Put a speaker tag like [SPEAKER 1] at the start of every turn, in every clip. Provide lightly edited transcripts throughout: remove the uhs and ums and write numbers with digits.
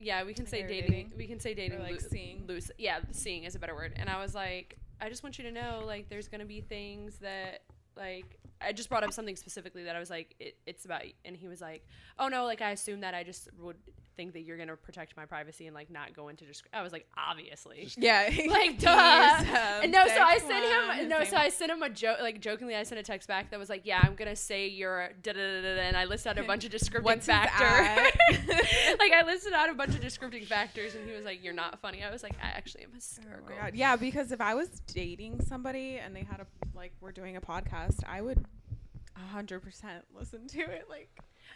[SPEAKER 1] Yeah, we can say dating. We can say dating.
[SPEAKER 2] Or, like, seeing.
[SPEAKER 1] Loose. Yeah, seeing is a better word. And I was like, I just want you to know, like, there's going to be things that, like, I just brought up something specifically that I was like, it's about, and he was like, oh, no, like, I assume that I just would think that you're going to protect my privacy and, like, not go into just, I was like, obviously.
[SPEAKER 2] Yeah.
[SPEAKER 1] Like, duh. And no, so I sent him a joke, like, jokingly, I sent a text back that was like, yeah, I'm going to say you're da-da-da-da-da, and I listed out a bunch of descriptive factors. Like, I listed out a bunch of descriptive factors, and he was like, you're not funny. I was like, I actually am hysterical.
[SPEAKER 2] Oh my God. Yeah, because if I was dating somebody and they had we're doing a podcast, I would 100% listen to it. Like,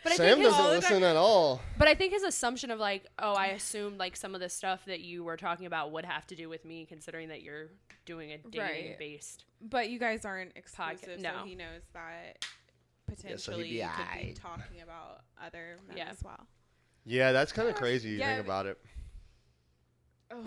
[SPEAKER 1] but
[SPEAKER 3] Sam doesn't listen at all.
[SPEAKER 1] But I think his assumption of like, oh, I assumed like some of the stuff that you were talking about would have to do with me, considering that you're doing a dating based.
[SPEAKER 2] But you guys aren't exclusive,
[SPEAKER 1] no.
[SPEAKER 2] so he knows that potentially you could be talking about other men as well.
[SPEAKER 3] Yeah, that's kind of crazy. You think about it.
[SPEAKER 2] Oh,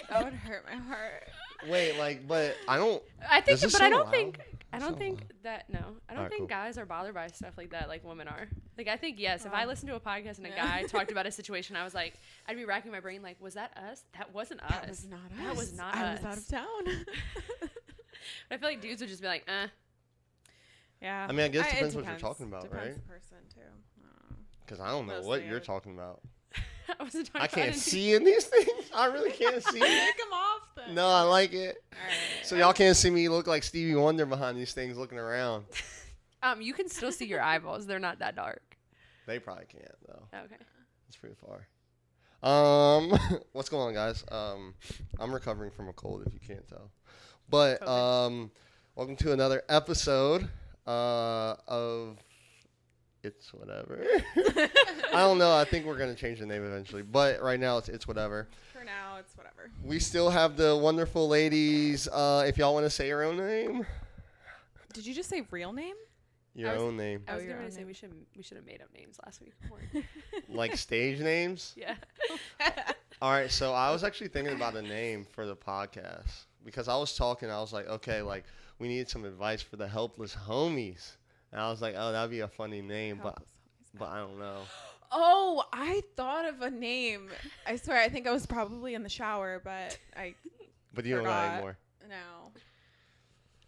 [SPEAKER 2] that would hurt my heart.
[SPEAKER 3] Wait, like, but I don't.
[SPEAKER 1] I think, but I don't think. I
[SPEAKER 3] So
[SPEAKER 1] don't think that. No, I don't think guys are bothered by stuff like that, like women are. Like, I think yes. If I listened to a podcast and a guy talked about a situation, I was like, I'd be racking my brain, like, was that us? That wasn't us.
[SPEAKER 2] That was not us.
[SPEAKER 1] That was not
[SPEAKER 2] I
[SPEAKER 1] us.
[SPEAKER 2] was out of town.
[SPEAKER 1] But I feel like dudes would just be like,
[SPEAKER 2] Yeah.
[SPEAKER 3] I mean, I guess it depends what you're talking about,
[SPEAKER 2] depends
[SPEAKER 3] right?
[SPEAKER 2] the person too.
[SPEAKER 3] Because I don't know what you're talking about.
[SPEAKER 1] I
[SPEAKER 3] can't see in these things. I really can't see.
[SPEAKER 2] Take them off then.
[SPEAKER 3] No, I like it.
[SPEAKER 2] All right.
[SPEAKER 3] So y'all can't see me look like Stevie Wonder behind these things looking around.
[SPEAKER 1] You can still see your eyeballs. They're not that dark.
[SPEAKER 3] They probably can't though.
[SPEAKER 1] Okay.
[SPEAKER 3] It's pretty far. What's going on, guys? I'm recovering from a cold, if you can't tell. But welcome to another episode of It's Whatever. I don't know. I think we're gonna change the name eventually, but right now it's whatever.
[SPEAKER 2] For now, it's whatever.
[SPEAKER 3] We still have the wonderful ladies. If y'all want to say your own name.
[SPEAKER 2] Did you just say real name?
[SPEAKER 3] Your own name.
[SPEAKER 1] I was going to say we should have made up names last week.
[SPEAKER 3] Like stage names?
[SPEAKER 1] Yeah.
[SPEAKER 3] All right, so I was actually thinking about a name for the podcast because I was talking. I was like, okay, like we needed some advice for the helpless homies, and I was like, oh, that'd be a funny name, but I don't know.
[SPEAKER 2] Oh, I thought of a name. I swear, I think I was probably in the shower, but I.
[SPEAKER 3] But you don't know anymore.
[SPEAKER 2] No.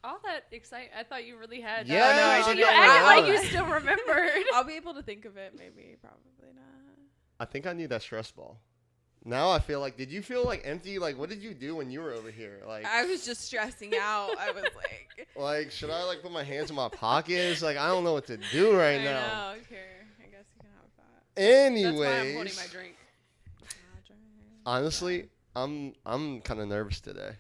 [SPEAKER 1] All that excitement. I thought you really had.
[SPEAKER 3] Yeah, no, I didn't.
[SPEAKER 1] You acted like you still remembered.
[SPEAKER 2] I'll be able to think of it. Maybe, probably not.
[SPEAKER 3] I think I need that stress ball. Now I feel like, did you feel like empty? Like, what did you do when you were over here? Like,
[SPEAKER 2] I was just stressing out. I was like,
[SPEAKER 3] should I like put my hands in my pockets? Like, I don't know what to do right now.
[SPEAKER 2] I know. Okay, I guess you can have that.
[SPEAKER 3] Anyways,
[SPEAKER 1] that's why I'm holding my drink.
[SPEAKER 3] Honestly, I'm kind of nervous today.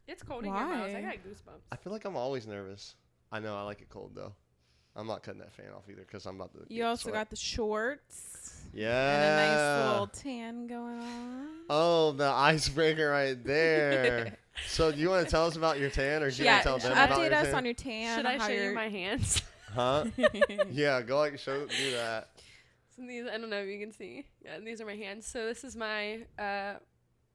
[SPEAKER 1] It's cold in your mouth. I got goosebumps.
[SPEAKER 3] I feel like I'm always nervous. I know I like it cold though. I'm not cutting that fan off either because I'm about to.
[SPEAKER 2] You also got the shorts.
[SPEAKER 3] Yeah.
[SPEAKER 2] And a nice little tan going on.
[SPEAKER 3] Oh, the icebreaker right there. So do you want to tell us about your tan, or do you want to tell them about your tan?
[SPEAKER 2] Update us on your tan.
[SPEAKER 1] Should I show you my hands?
[SPEAKER 3] Huh? Yeah, go like do that.
[SPEAKER 1] So these, I don't know if you can see. Yeah, these are my hands. So this is my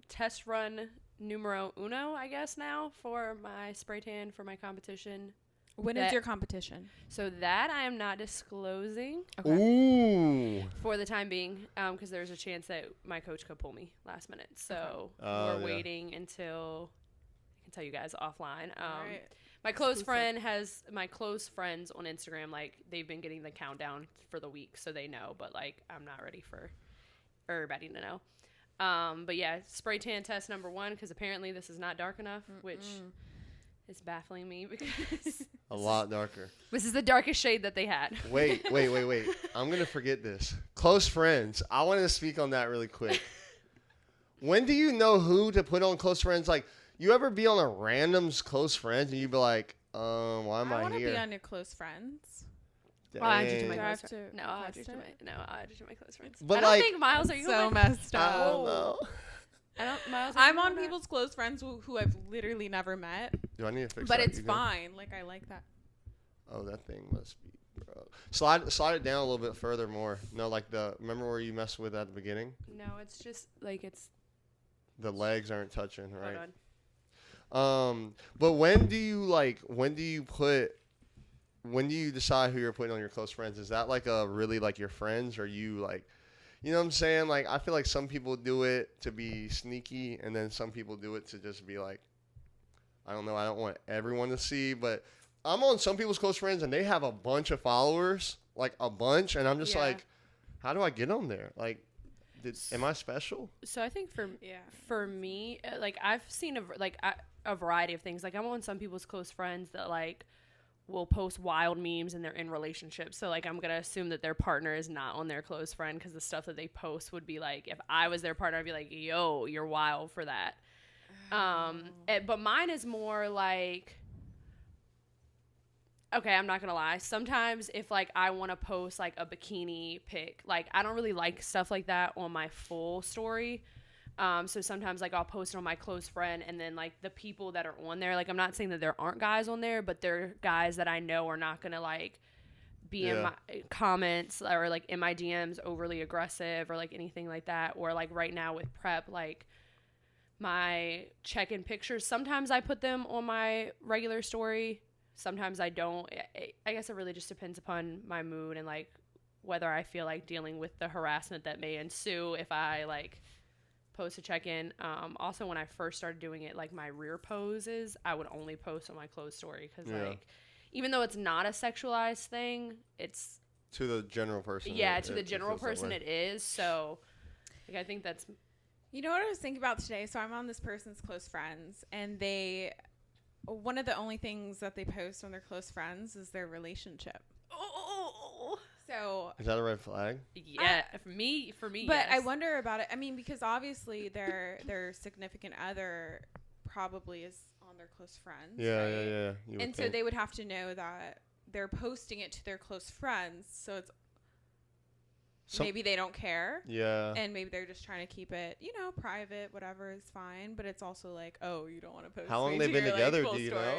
[SPEAKER 1] test run numero uno, I guess now, for my spray tan for my competition.
[SPEAKER 2] When is your competition?
[SPEAKER 1] So that I am not disclosing.
[SPEAKER 3] Okay. Ooh.
[SPEAKER 1] For the time being, because there's a chance that my coach could pull me last minute. So we're waiting until I can tell you guys offline.
[SPEAKER 2] Right.
[SPEAKER 1] My close friends on Instagram, like they've been getting the countdown for the week, so they know. But like I'm not ready for everybody to know. But yeah, spray tan test number 1, because apparently this is not dark enough, which is baffling me because
[SPEAKER 3] a lot darker.
[SPEAKER 1] This is the darkest shade that they had.
[SPEAKER 3] Wait. I'm going to forget this. Close friends. I want to speak on that really quick. When do you know who to put on close friends? Like, you ever be on a random's close friends and you be like, why am I here?
[SPEAKER 2] I want to be on your close friends.
[SPEAKER 1] Well, I add you to my close friends. No, I'll add you to my close friends.
[SPEAKER 3] But
[SPEAKER 1] I don't think Miles, are you
[SPEAKER 2] so messed up?
[SPEAKER 3] I don't know.
[SPEAKER 1] Miles,
[SPEAKER 2] I'm on people's close friends who I've literally never met.
[SPEAKER 3] Do I need to fix
[SPEAKER 2] but
[SPEAKER 3] that?
[SPEAKER 2] But it's fine. Like, I like that.
[SPEAKER 3] Oh, that thing must be, bro. Slide it down a little bit further more. No, like remember where you messed with at the beginning?
[SPEAKER 1] No, it's just like it's.
[SPEAKER 3] The legs aren't touching, right?
[SPEAKER 1] Hold
[SPEAKER 3] on. But when do you decide who you're putting on your close friends? Is that like a really like your friends, or you like, You know what I'm saying? Like, I feel like some people do it to be sneaky, and then some people do it to just be like, I don't know, I don't want everyone to see, but I'm on some people's close friends, and they have a bunch of followers, like a bunch, and I'm just like, how do I get on there? Like, am I special?
[SPEAKER 1] So I think for me, like, I've seen a variety of things. Like, I'm on some people's close friends that, like, will post wild memes and they're in relationships. So, like, I'm going to assume that their partner is not on their close friend because the stuff that they post would be like, if I was their partner, I'd be like, yo, you're wild for that. But mine is more like, okay, I'm not going to lie. Sometimes if, like, I want to post, like, a bikini pic, like, I don't really like stuff like that on my full story. So sometimes, like, I'll post it on my close friend, and then, like, the people that are on there, like, I'm not saying that there aren't guys on there, but they're guys that I know are not going to, like, be in my comments or, like, in my DMs overly aggressive or, like, anything like that. Or, like, right now with prep, like, my check-in pictures, sometimes I put them on my regular story. Sometimes I don't. I guess it really just depends upon my mood and, like, whether I feel like dealing with the harassment that may ensue if I, like, post a check-in. Also, when I first started doing it, like, my rear poses, I would only post on my closed story because, like, even though it's not a sexualized thing, it's...
[SPEAKER 3] To the general person.
[SPEAKER 1] Yeah, to the general person it is. So, like, I think that's...
[SPEAKER 2] You know what I was thinking about today? So I'm on this person's close friends, and one of the only things that they post on their close friends is their relationship.
[SPEAKER 1] Oh,
[SPEAKER 2] so
[SPEAKER 3] is that a red flag?
[SPEAKER 1] Yeah, for me.
[SPEAKER 2] But
[SPEAKER 1] yes.
[SPEAKER 2] I wonder about it. I mean, because obviously their significant other probably is on their close friends.
[SPEAKER 3] Yeah,
[SPEAKER 2] right?
[SPEAKER 3] yeah.
[SPEAKER 2] And so they would have to know that they're posting it to their close friends. So it's maybe they don't care.
[SPEAKER 3] Yeah.
[SPEAKER 2] And maybe they're just trying to keep it, private, whatever is fine. But it's also like, oh, you don't want to post.
[SPEAKER 3] How long
[SPEAKER 2] me
[SPEAKER 3] they
[SPEAKER 2] to
[SPEAKER 3] been
[SPEAKER 2] your,
[SPEAKER 3] together,
[SPEAKER 2] like, full
[SPEAKER 3] do you
[SPEAKER 2] story.
[SPEAKER 3] know?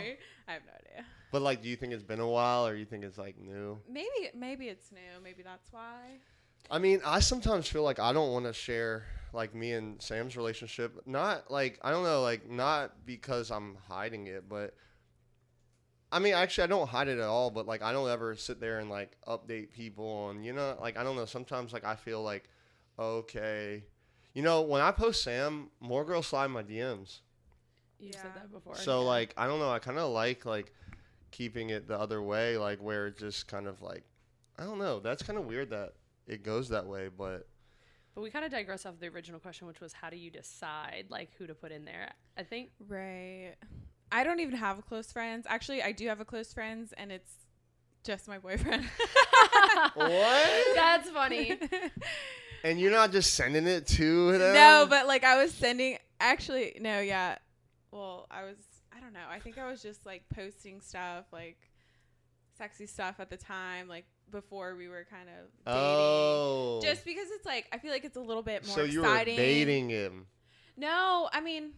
[SPEAKER 2] I have no idea.
[SPEAKER 3] But, like, do you think it's been a while, or you think it's, like, new?
[SPEAKER 2] Maybe it's new. Maybe that's why.
[SPEAKER 3] I mean, I sometimes feel like I don't want to share, like, me and Sam's relationship. Not, like, I don't know, like, not because I'm hiding it, but... I mean, actually, I don't hide it at all, but, like, I don't ever sit there and, like, update people on, like, I don't know. Sometimes, like, I feel like, okay. When I post Sam, more girls slide in my DMs.
[SPEAKER 1] You said that before.
[SPEAKER 3] So, like, I don't know. I kind of like, keeping it the other way, like, where it just kind of, like, I don't know. That's kind of weird that it goes that way, but...
[SPEAKER 1] But we kind of digress off the original question, which was how do you decide, like, who to put in there? I think...
[SPEAKER 2] Right. I don't even have close friends. Actually, I do have a close friends, and it's just my boyfriend.
[SPEAKER 3] What?
[SPEAKER 1] That's funny.
[SPEAKER 3] And you're not just sending it to them?
[SPEAKER 2] No, but, like, I was sending... Actually, no, yeah. Well, I don't know. I think I was just, like, posting stuff, like, sexy stuff at the time, like, before we were kind of dating.
[SPEAKER 3] Oh.
[SPEAKER 2] Just because it's, like, I feel like it's a little bit more
[SPEAKER 3] exciting. So
[SPEAKER 2] exciting.
[SPEAKER 3] you were dating him?
[SPEAKER 2] No, I mean...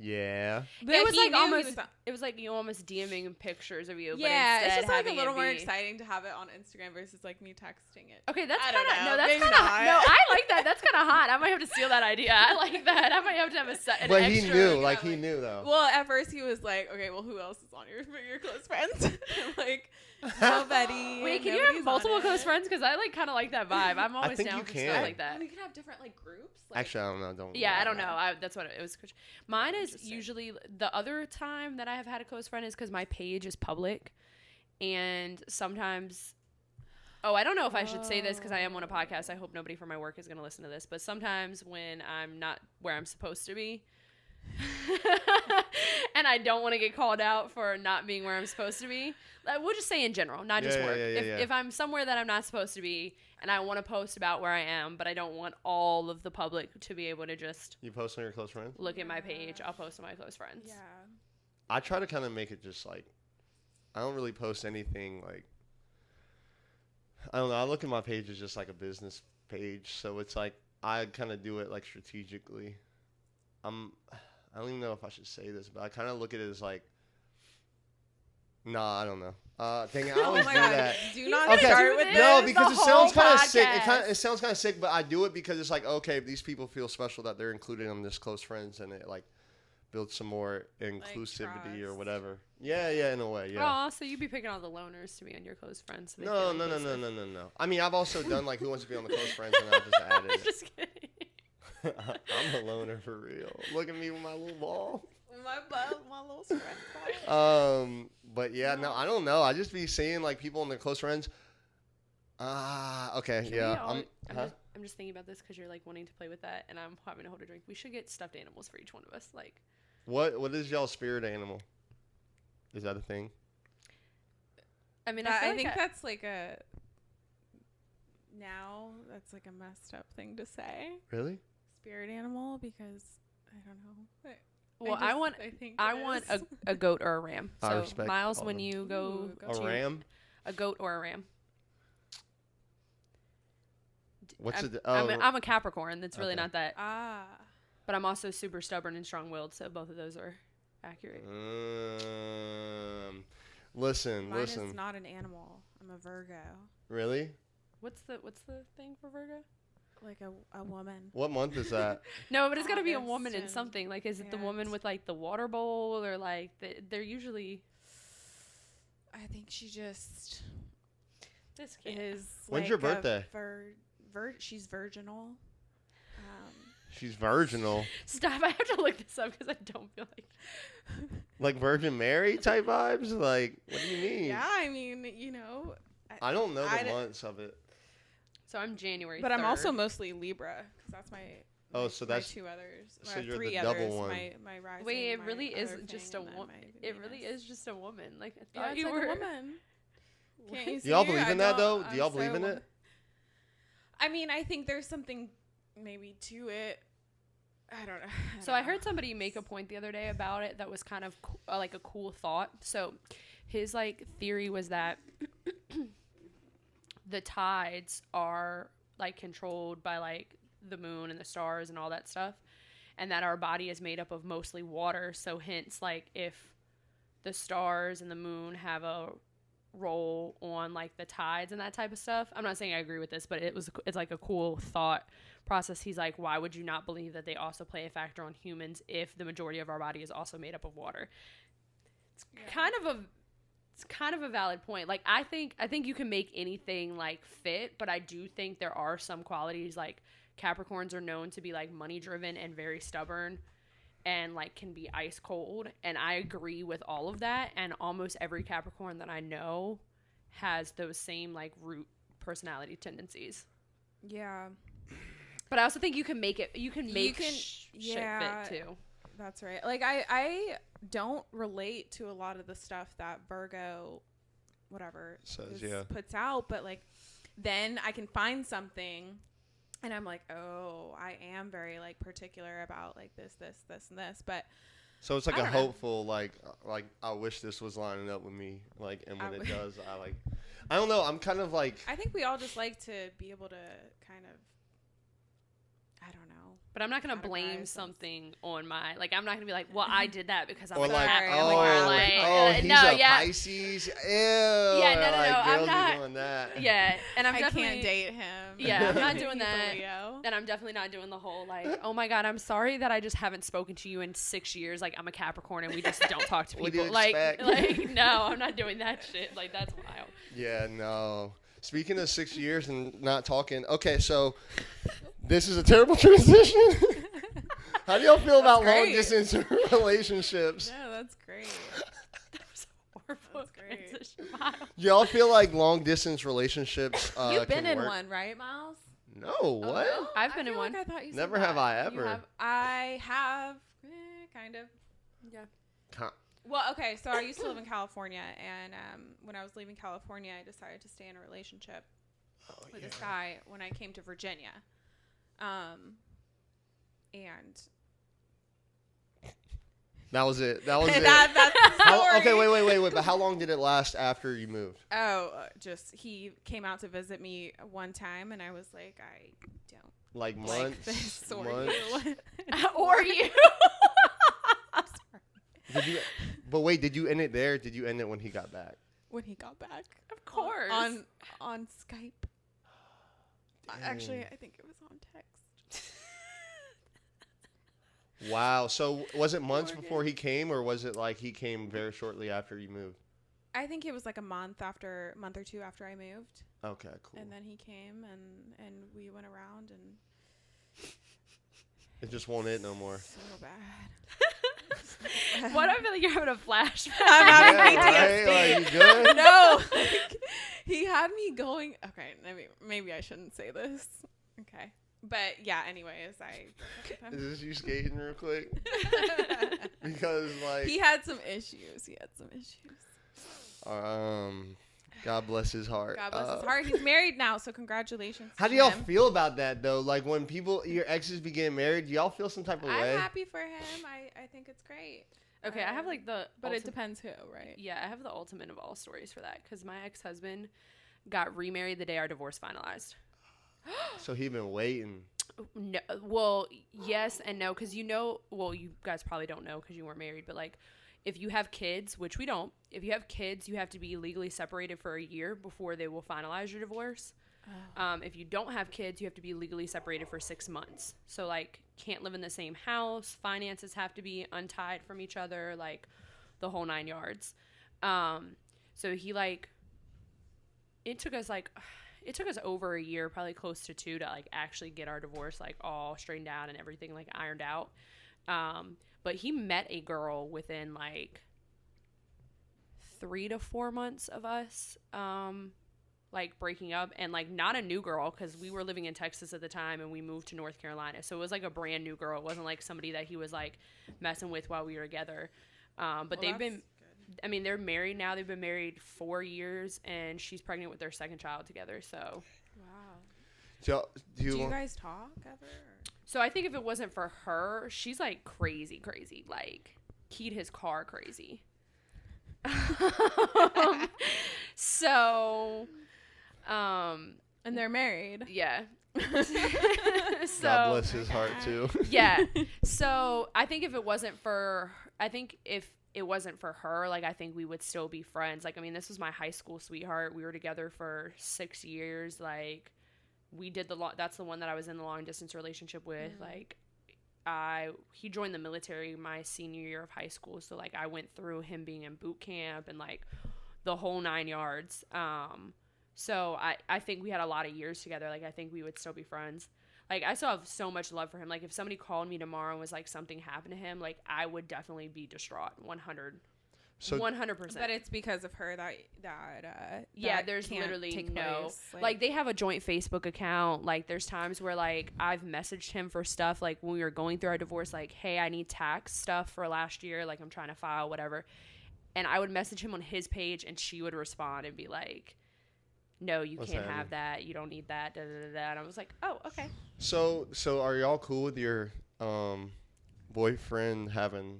[SPEAKER 3] Yeah.
[SPEAKER 2] But
[SPEAKER 1] it was like
[SPEAKER 2] almost...
[SPEAKER 1] It was like you almost DMing pictures of you.
[SPEAKER 2] Yeah,
[SPEAKER 1] but
[SPEAKER 2] it's just like a
[SPEAKER 1] having
[SPEAKER 2] little more exciting to have it on Instagram versus like me texting it.
[SPEAKER 1] Okay, that's
[SPEAKER 2] I
[SPEAKER 1] kind
[SPEAKER 2] don't
[SPEAKER 1] of
[SPEAKER 2] know.
[SPEAKER 1] no, that's
[SPEAKER 2] Maybe
[SPEAKER 1] kind of
[SPEAKER 2] not.
[SPEAKER 1] no. I like that. That's kind of hot. I might have to steal that idea. I like that. I might have to have an
[SPEAKER 3] But
[SPEAKER 1] extra,
[SPEAKER 3] he knew, like he knew though.
[SPEAKER 2] Well, at first he was like, okay, well, who else is on your close friends? I'm like, nobody.
[SPEAKER 1] Wait, can you have multiple close friends? Because I like kind of like that vibe. I'm always down for stuff like that.
[SPEAKER 2] We can have different like groups. Like,
[SPEAKER 3] actually, I don't know. Don't.
[SPEAKER 1] Yeah, I don't know. That's what it was. Mine is usually the other time that I have had a close friend is because my page is public, and sometimes. Oh, I don't know if I should say this because I am on a podcast. I hope nobody from my work is going to listen to this. But sometimes when I'm not where I'm supposed to be, and I don't want to get called out for not being where I'm supposed to be, we'll just say in general, not just work. If I'm somewhere that I'm not supposed to be and I want to post about where I am, but I don't want all of the public to be able to just...
[SPEAKER 3] You post on your close friends?
[SPEAKER 1] Look at my page. I'll post on my close friends.
[SPEAKER 2] Yeah.
[SPEAKER 3] I try to kind of make it just like... I don't really post anything like... I don't know. I look at my page as just like a business page. So it's like I kind of do it like strategically. I don't even know if I should say this, but I kind of look at it as like... Nah, I don't know. Dang it, I always do that.
[SPEAKER 2] Do not start with this.
[SPEAKER 3] No, because it sounds kind of sick.
[SPEAKER 1] podcast.
[SPEAKER 3] It sounds kind of sick, but I do it because it's like, okay, these people feel special that they're included in this close friends, and it like build some more inclusivity or
[SPEAKER 2] trust.
[SPEAKER 3] whatever. Yeah, in a way, yeah.
[SPEAKER 1] Oh, so you'd be picking all the loners to be on your close friends. So they
[SPEAKER 3] No.
[SPEAKER 1] feel inclusive.
[SPEAKER 3] I mean, I've also done like Who Wants to Be on the Close Friends, and I just added it.
[SPEAKER 1] Just kidding.
[SPEAKER 3] I'm a loner for real. Look at me with my little ball.
[SPEAKER 2] My little spread.
[SPEAKER 3] But yeah, no, I don't know. I just be seeing like people and their close friends. Okay,
[SPEAKER 1] Should
[SPEAKER 3] yeah.
[SPEAKER 1] we all-
[SPEAKER 3] Huh?
[SPEAKER 1] I'm just thinking about this because you're like wanting to play with that, and I'm having to hold a drink. We should get stuffed animals for each one of us. Like,
[SPEAKER 3] What is y'all's spirit animal? Is that a thing?
[SPEAKER 1] I mean,
[SPEAKER 2] I
[SPEAKER 1] feel
[SPEAKER 2] think
[SPEAKER 1] like
[SPEAKER 2] that's like a messed up thing to say.
[SPEAKER 3] Really?
[SPEAKER 2] Spirit animal, because I don't know.
[SPEAKER 1] well, I want a goat or a ram.
[SPEAKER 3] I
[SPEAKER 1] So
[SPEAKER 3] respect
[SPEAKER 1] Miles,
[SPEAKER 3] all
[SPEAKER 1] when
[SPEAKER 3] of
[SPEAKER 1] you go
[SPEAKER 2] Ooh,
[SPEAKER 1] to
[SPEAKER 3] A ram?
[SPEAKER 1] a goat or a ram.
[SPEAKER 3] What's it?
[SPEAKER 1] I'm a Capricorn. That's really
[SPEAKER 3] Okay.
[SPEAKER 1] not that.
[SPEAKER 2] But
[SPEAKER 1] But I'm also super stubborn and strong-willed, so both of those are accurate.
[SPEAKER 3] Listen.
[SPEAKER 2] mine is not an animal. I'm a Virgo,
[SPEAKER 3] Really?
[SPEAKER 1] What's the thing for Virgo?
[SPEAKER 2] like a woman.
[SPEAKER 3] What month is that?
[SPEAKER 1] No, but it's got to be a
[SPEAKER 2] August
[SPEAKER 1] woman in
[SPEAKER 2] and-
[SPEAKER 1] something. Like, is it the
[SPEAKER 2] and-
[SPEAKER 1] woman with like the water bowl, or like they're usually
[SPEAKER 2] I think she just
[SPEAKER 1] this kid.
[SPEAKER 2] is.
[SPEAKER 3] When's
[SPEAKER 2] like
[SPEAKER 3] your
[SPEAKER 2] a
[SPEAKER 3] birthday?
[SPEAKER 2] She's virginal.
[SPEAKER 3] She's virginal.
[SPEAKER 1] Stop! I have to look this up because I don't feel like.
[SPEAKER 3] Like Virgin Mary type vibes? Like, what do you mean?
[SPEAKER 2] Yeah, I mean, you know.
[SPEAKER 3] I don't know
[SPEAKER 2] I
[SPEAKER 3] the
[SPEAKER 2] d-
[SPEAKER 3] months of it.
[SPEAKER 1] So I'm January.
[SPEAKER 2] But I'm
[SPEAKER 1] 3rd.
[SPEAKER 2] also mostly Libra, because that's my.
[SPEAKER 3] Oh,
[SPEAKER 2] my-
[SPEAKER 3] so
[SPEAKER 2] my
[SPEAKER 3] that's-
[SPEAKER 2] two others.
[SPEAKER 3] so
[SPEAKER 2] my
[SPEAKER 3] you're
[SPEAKER 2] three
[SPEAKER 3] the double
[SPEAKER 2] others,
[SPEAKER 3] one.
[SPEAKER 2] My rising.
[SPEAKER 1] Wait, it
[SPEAKER 2] my
[SPEAKER 1] really is
[SPEAKER 2] other
[SPEAKER 1] just a
[SPEAKER 2] thing, and then
[SPEAKER 1] woman.
[SPEAKER 2] my
[SPEAKER 1] It really
[SPEAKER 2] Venus.
[SPEAKER 1] is just a woman. Like I
[SPEAKER 2] Yeah,
[SPEAKER 1] thought
[SPEAKER 2] it's
[SPEAKER 1] you
[SPEAKER 2] like
[SPEAKER 1] were.
[SPEAKER 2] a woman. Can't you
[SPEAKER 3] Do y'all
[SPEAKER 2] see?
[SPEAKER 3] believe
[SPEAKER 2] I
[SPEAKER 3] in that, though?
[SPEAKER 2] don't-
[SPEAKER 3] Do y'all
[SPEAKER 2] I'm
[SPEAKER 3] believe in
[SPEAKER 2] so-
[SPEAKER 3] it?
[SPEAKER 2] I mean, I think there's something maybe to it. I don't know.
[SPEAKER 1] So I heard somebody make a point the other day about it that was kind of like a cool thought. So his like theory was that the tides are like controlled by like the moon and the stars and all that stuff, and that our body is made up of mostly water. So hence, like if the stars and the moon have a role on like the tides and that type of stuff. I'm not saying I agree with this, but it's like a cool thought process. He's like, why would you not believe that they also play a factor on humans if the majority of our body is also made up of water? It's kind of a valid point. Like I think you can make anything like fit, but I do think there are some qualities, like Capricorns are known to be like money driven and very stubborn and like can be ice cold, and I agree with all of that, and almost every Capricorn that I know has those same like root personality tendencies.
[SPEAKER 2] Yeah.
[SPEAKER 1] But I also think you can make it. You can make shit
[SPEAKER 2] yeah,
[SPEAKER 1] fit too.
[SPEAKER 2] That's right. Like I don't relate to a lot of the stuff that Virgo, whatever, puts out. But like, then I can find something, and I'm like, oh, I am very like particular about like this, and this. But
[SPEAKER 3] So it's like
[SPEAKER 2] I
[SPEAKER 3] a
[SPEAKER 2] don't know.
[SPEAKER 3] hopeful, like I wish this was lining up with me, like, and when it does, I don't know. I'm kind of like.
[SPEAKER 2] I think we all just like to be able to kind of, I don't know.
[SPEAKER 1] But I'm not gonna blame something on my like. I'm not gonna be like, well, I did that because I'm
[SPEAKER 3] Or
[SPEAKER 1] a
[SPEAKER 3] like,
[SPEAKER 1] Capricorn.
[SPEAKER 3] he's
[SPEAKER 1] no,
[SPEAKER 3] a
[SPEAKER 1] yeah,
[SPEAKER 3] Pisces. Ew.
[SPEAKER 1] Yeah, no,
[SPEAKER 3] like,
[SPEAKER 1] I'm
[SPEAKER 3] girls be
[SPEAKER 1] not-
[SPEAKER 3] doing that.
[SPEAKER 1] yeah, and I'm
[SPEAKER 2] I
[SPEAKER 1] definitely
[SPEAKER 2] can't date him.
[SPEAKER 1] Yeah, I'm not doing
[SPEAKER 2] He's a
[SPEAKER 1] that.
[SPEAKER 2] Leo.
[SPEAKER 1] And I'm definitely not doing the whole like, oh my god, I'm sorry that I just haven't spoken to you in 6 years. Like I'm a Capricorn and we just don't talk to
[SPEAKER 3] What do you
[SPEAKER 1] people. Like,
[SPEAKER 3] expect?
[SPEAKER 1] no, I'm not doing that shit. Like that's wild.
[SPEAKER 3] Yeah, no. Speaking of 6 years and not talking, okay, so this is a terrible transition. How do y'all feel about long
[SPEAKER 2] great.
[SPEAKER 3] distance relationships?
[SPEAKER 2] No, that's great.
[SPEAKER 1] That was a horrible
[SPEAKER 2] That's great.
[SPEAKER 1] transition. Miles.
[SPEAKER 3] Y'all feel like long distance relationships
[SPEAKER 2] You've been
[SPEAKER 3] can
[SPEAKER 2] in
[SPEAKER 3] work?
[SPEAKER 2] one, right, Miles?
[SPEAKER 3] No, what?
[SPEAKER 2] no?
[SPEAKER 1] I've been
[SPEAKER 2] I
[SPEAKER 1] in
[SPEAKER 2] feel
[SPEAKER 1] one.
[SPEAKER 2] Like I thought you said
[SPEAKER 3] Never have
[SPEAKER 2] that.
[SPEAKER 3] I
[SPEAKER 2] You
[SPEAKER 3] ever.
[SPEAKER 2] have- I have, kind of.
[SPEAKER 1] Yeah.
[SPEAKER 2] Well, okay, so I used to live in California, and when I was leaving California, I decided to stay in a relationship with this guy when I came to Virginia. And
[SPEAKER 3] That was it. That was it.
[SPEAKER 2] that's the story.
[SPEAKER 3] Okay, wait. But how long did it last after you moved?
[SPEAKER 2] Oh, just he came out to visit me one time, and I was like, I don't
[SPEAKER 3] Like
[SPEAKER 2] like
[SPEAKER 3] months?
[SPEAKER 2] this or
[SPEAKER 3] months?
[SPEAKER 2] you.
[SPEAKER 1] Or you.
[SPEAKER 2] I'm sorry.
[SPEAKER 3] Did you? But wait, did you end it there? Did you end it when he got back?
[SPEAKER 2] When he got back,
[SPEAKER 1] Of course.
[SPEAKER 2] on Skype. Actually, I think it was on text.
[SPEAKER 3] Wow. So was it months before he came, or was it like he came very shortly after you moved?
[SPEAKER 2] I think it was like a month or 2 after I moved.
[SPEAKER 3] Okay, cool.
[SPEAKER 2] And then he came and we went around and
[SPEAKER 3] it just won't it no more.
[SPEAKER 2] So bad.
[SPEAKER 1] Why do I feel like you're having a flashback?
[SPEAKER 2] I'm having
[SPEAKER 3] PTSD. Right? Like, you good?
[SPEAKER 2] No. He had me going. Okay, maybe I shouldn't say this. Okay. But yeah, anyways,
[SPEAKER 3] Is this you skating real quick? Because like
[SPEAKER 2] he had some issues.
[SPEAKER 3] God bless his heart.
[SPEAKER 2] God bless his heart. He's married now, so congratulations.
[SPEAKER 3] How do y'all feel about that though? Like when your exes be getting married, do y'all feel some type of way?
[SPEAKER 2] I'm happy for him. I think it's great.
[SPEAKER 1] Okay, I have like
[SPEAKER 2] but it depends who, right?
[SPEAKER 1] Yeah, I have the ultimate of all stories for that because my ex-husband got remarried the day our divorce finalized.
[SPEAKER 3] So he been waiting.
[SPEAKER 1] No, well, yes and no, because you guys probably don't know because you weren't married, but like, if you have kids, which we don't, if you have kids, you have to be legally separated for a year before they will finalize your divorce. If you don't have kids, you have to be legally separated for 6 months. So like, can't live in the same house. Finances have to be untied from each other, like the whole 9 yards. So he like, it took us over a year, probably close to 2, to like actually get our divorce like all straightened out and everything like ironed out. But he met a girl within like 3 to 4 months of us like breaking up, and like not a new girl because we were living in Texas at the time and we moved to North Carolina, so it was like a brand new girl. It wasn't like somebody that he was like messing with while we were together. But they've been good. I mean, they're married now. They've been married 4 years and she's pregnant with their second child together. So
[SPEAKER 2] wow.
[SPEAKER 3] So
[SPEAKER 2] do you guys talk ever?
[SPEAKER 1] So I think if it wasn't for her, she's like crazy, like keyed his car crazy.
[SPEAKER 2] And they're married.
[SPEAKER 1] Yeah.
[SPEAKER 3] So, God bless his heart too.
[SPEAKER 1] Yeah. So I think if it wasn't for her, like I think we would still be friends. Like, I mean, this was my high school sweetheart. We were together for 6 years. Like, we did that's the one that I was in the long distance relationship with. Like, he joined the military my senior year of high school. So like I went through him being in boot camp and like the whole 9 yards. So I think we had a lot of years together. Like, I think we would still be friends. Like, I still have so much love for him. Like, if somebody called me tomorrow and was like something happened to him, like I would definitely be distraught. 100%.
[SPEAKER 2] But it's because of her that
[SPEAKER 1] yeah, there's literally no like they have a joint Facebook account. Like, there's times where like I've messaged him for stuff like when we were going through our divorce, like, hey, I need tax stuff for last year, like I'm trying to file whatever, and I would message him on his page and she would respond and be like, no, you can't have that, you don't need that, da, da, da, da. And I was like, oh, okay.
[SPEAKER 3] So are y'all cool with your boyfriend having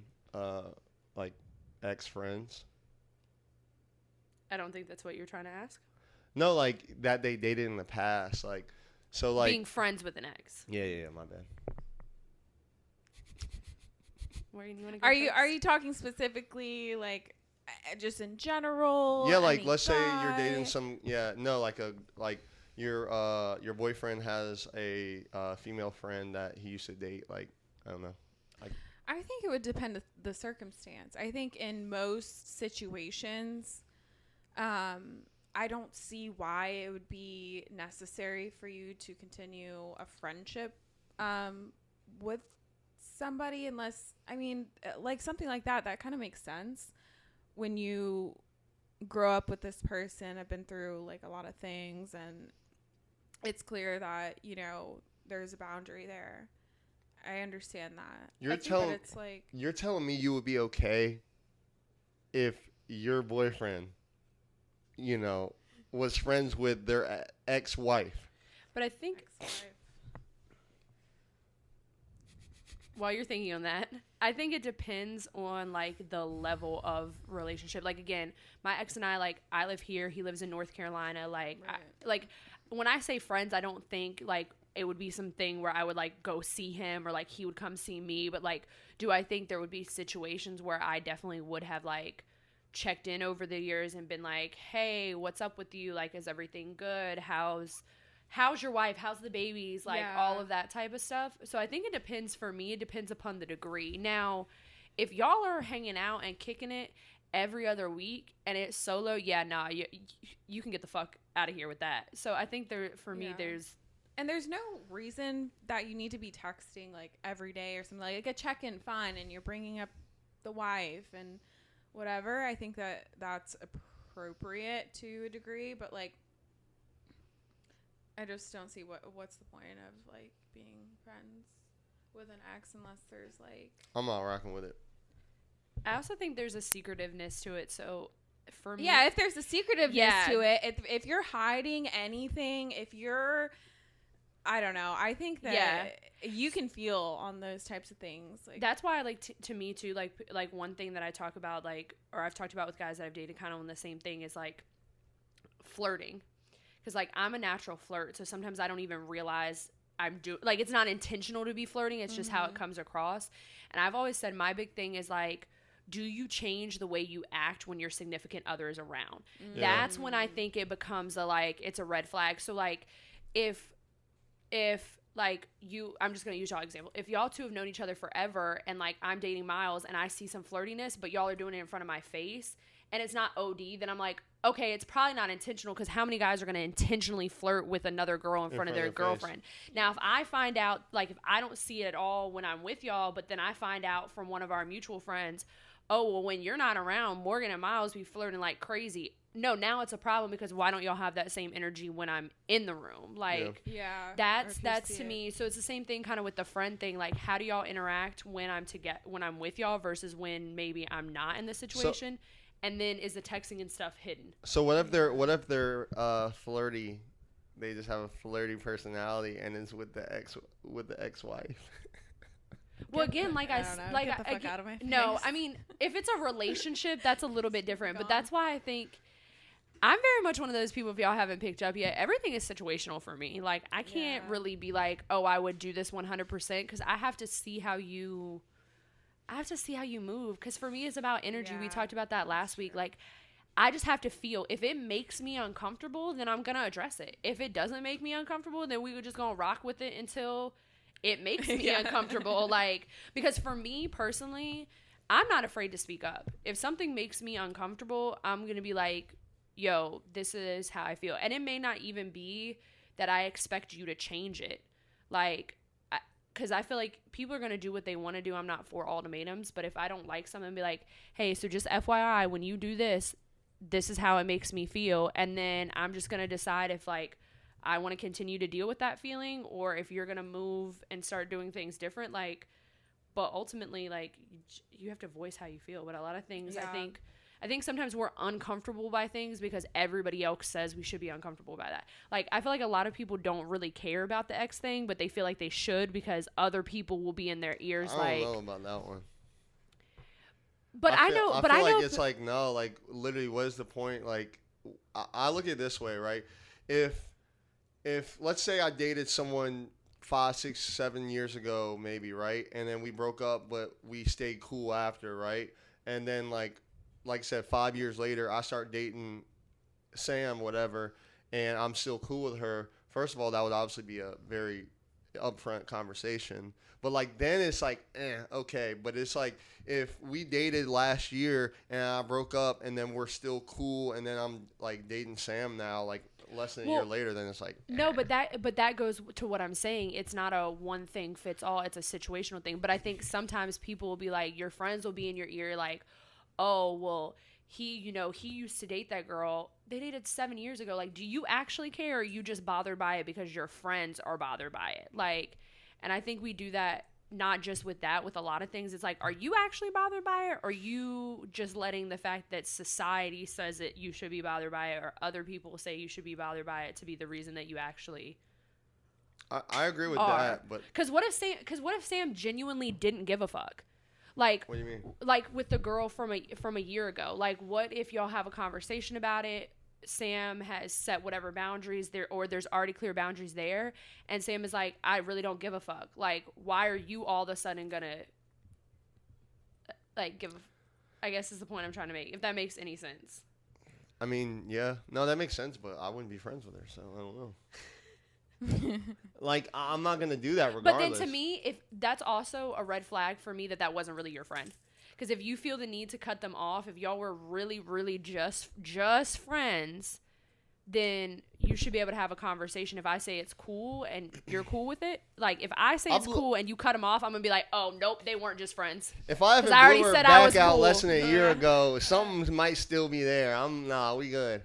[SPEAKER 3] like ex-friends?
[SPEAKER 1] I don't think that's what you're trying to ask.
[SPEAKER 3] No, like that they dated in the past, like, so like
[SPEAKER 1] being friends with an ex.
[SPEAKER 3] Yeah, my bad.
[SPEAKER 1] Where you want to go?
[SPEAKER 2] Are you talking specifically like just in general?
[SPEAKER 3] Yeah, like let's say you're dating like your boyfriend has a female friend that he used to date, like, I don't know.
[SPEAKER 2] I think it would depend on the circumstance. I think in most situations, I don't see why it would be necessary for you to continue a friendship with somebody unless, I mean, like something like that kind of makes sense. When you grow up with this person, I've been through like a lot of things and it's clear that, you know, there's a boundary there. I understand that. You're telling me you would be okay if your boyfriend, you know, was friends with their ex-wife.
[SPEAKER 1] But I think while you're thinking on that, I think it depends on like the level of relationship. Like, again, my ex and I, like, I live here, he lives in North Carolina. Like, right. When I say friends, I don't think like it would be something where I would like go see him or like he would come see me. But like, do I think there would be situations where I definitely would have like checked in over the years and been like, hey, what's up with you? Like, is everything good? How's how's your wife? How's the babies? Like
[SPEAKER 2] Yeah.
[SPEAKER 1] all of that type of stuff. So I think it depends for me. It depends upon the degree. Now, if y'all are hanging out and kicking it every other week and it's solo, yeah, nah, you can get the fuck out of here with that. So I think for me,
[SPEAKER 2] there's no reason that you need to be texting like every day or something, like a check-in, fine, and you're bringing up the wife and whatever. I think that's appropriate to a degree, but like I just don't see what's the point of like being friends with an ex unless there's like
[SPEAKER 3] I'm not rocking with it.
[SPEAKER 1] I also think there's a secretiveness to it. So for me,
[SPEAKER 2] if there's a secretiveness to it, if you're hiding anything, if you're, I don't know, I think that you can feel on those types of things. Like
[SPEAKER 1] that's why I like to me too, like one thing that I talk about, like, or I've talked about with guys that I've dated kind of on the same thing is like flirting. Because like I'm a natural flirt, so sometimes I don't even realize like it's not intentional to be flirting, it's just how it comes across. And I've always said my big thing is like, do you change the way you act when your significant other is around? That's when I think it becomes it's a red flag. So like if like I'm just gonna use y'all example, if y'all two have known each other forever and like I'm dating Miles and I see some flirtiness but y'all are doing it in front of my face and it's not OD, then I'm like, okay, it's probably not intentional, because how many guys are going to intentionally flirt with another girl in front of their girlfriend? Now, if I find out, like, if I don't see it at all when I'm with y'all, but then I find out from one of our mutual friends, oh, well, when you're not around, Morgan and Miles be flirting like crazy. No, now it's a problem, because why don't y'all have that same energy when I'm in the room? Like, that's to me. So it's the same thing kind of with the friend thing. Like, how do y'all interact when I'm with y'all versus when maybe I'm not in the situation? And then is the texting and stuff hidden?
[SPEAKER 3] So what if they're flirty? They just have a flirty personality, and it's with the ex-wife.
[SPEAKER 1] Well, again, like
[SPEAKER 2] get the fuck out of my face.
[SPEAKER 1] No, I mean, if it's a relationship, that's a little bit different. But that's why I think I'm very much one of those people. If y'all haven't picked up yet, everything is situational for me. Like I can't really be like, oh, I would do this 100%, because I have to see how you move, because for me it's about energy. We talked about that last week. Like I just have to feel. If it makes me uncomfortable, then I'm gonna address it. If it doesn't make me uncomfortable, then we were just gonna rock with it until it makes me uncomfortable. Like, because for me personally, I'm not afraid to speak up. If something makes me uncomfortable, I'm gonna be like, yo, this is how I feel. And it may not even be that I expect you to change it, like, because I feel like people are going to do what they want to do. I'm not for ultimatums, but if I don't like something, be like, hey, so just FYI, when you do this, this is how it makes me feel. And then I'm just going to decide if like I want to continue to deal with that feeling, or if you're going to move and start doing things different. Like, but ultimately, like, you have to voice how you feel. But a lot of things, I think sometimes we're uncomfortable by things because everybody else says we should be uncomfortable by that. Like, I feel like a lot of people don't really care about the ex thing, but they feel like they should because other people will be in their ears.
[SPEAKER 3] I don't know about that one.
[SPEAKER 1] But I feel
[SPEAKER 3] like it's like, no, like, literally, what is the point? Like, I look at it this way, right? If let's say I dated someone 5, 6, 7 years ago, maybe, right? And then we broke up, but we stayed cool after, right? And then, like I said, 5 years later, I start dating Sam, whatever, and I'm still cool with her. First of all, that would obviously be a very upfront conversation. But, like, then it's like, okay. But it's like, if we dated last year and I broke up and then we're still cool and then I'm, like, dating Sam now, like, less than a year later, then it's like,
[SPEAKER 1] no, but that goes to what I'm saying. It's not a one thing fits all. It's a situational thing. But I think sometimes people will be like, your friends will be in your ear like, oh, well, he used to date that girl. They dated 7 years ago. Like, do you actually care, or are you just bothered by it because your friends are bothered by it? Like, and I think we do that not just with that, with a lot of things. It's like, are you actually bothered by it, or are you just letting the fact that society says that you should be bothered by it, or other people say you should be bothered by it, to be the reason that you actually
[SPEAKER 3] I agree with that, but
[SPEAKER 1] because what if Sam genuinely didn't give a fuck? Like,
[SPEAKER 3] what do you mean?
[SPEAKER 1] Like with the girl from a year ago. Like, what if y'all have a conversation about it? Sam has set whatever boundaries there, or there's already clear boundaries there, and Sam is like, I really don't give a fuck. Like, why are you all of a sudden gonna like give? I guess is the point I'm trying to make. If that makes any sense.
[SPEAKER 3] I mean, yeah, no, that makes sense, but I wouldn't be friends with her, so I don't know. Like, I'm not gonna do that
[SPEAKER 1] But
[SPEAKER 3] regardless.
[SPEAKER 1] then to me, if that's also a red flag for me that wasn't really your friend. Because if you feel the need to cut them off, if y'all were really, really just friends, then you should be able to have a conversation. If I say it's cool and you're cool with it, like if I say it's cool and you cut them off, I'm gonna be like, oh nope, they weren't just friends.
[SPEAKER 3] If I haven't blew her back out less than a year ago, something might still be there. We good.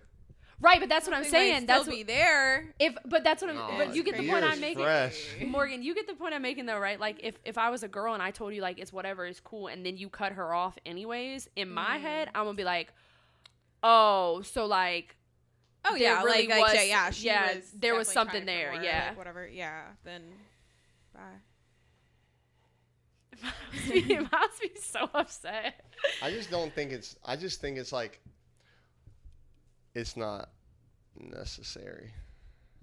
[SPEAKER 1] Right, but that's what I'm saying.
[SPEAKER 2] That's be there.
[SPEAKER 1] But that's what I'm. But you get the point I'm making,
[SPEAKER 3] fresh.
[SPEAKER 1] Morgan. You get the point I'm making, though, right? Like, if I was a girl and I told you like it's whatever, it's cool, and then you cut her off anyways, in my head, I'm gonna be like, oh, so like,
[SPEAKER 2] oh yeah,
[SPEAKER 1] really
[SPEAKER 2] she was
[SPEAKER 1] there was something there,
[SPEAKER 2] more,
[SPEAKER 1] yeah,
[SPEAKER 2] like, whatever, yeah. Then, bye.
[SPEAKER 1] I must be so upset.
[SPEAKER 3] I just don't think it's. I just think it's like. It's not necessary.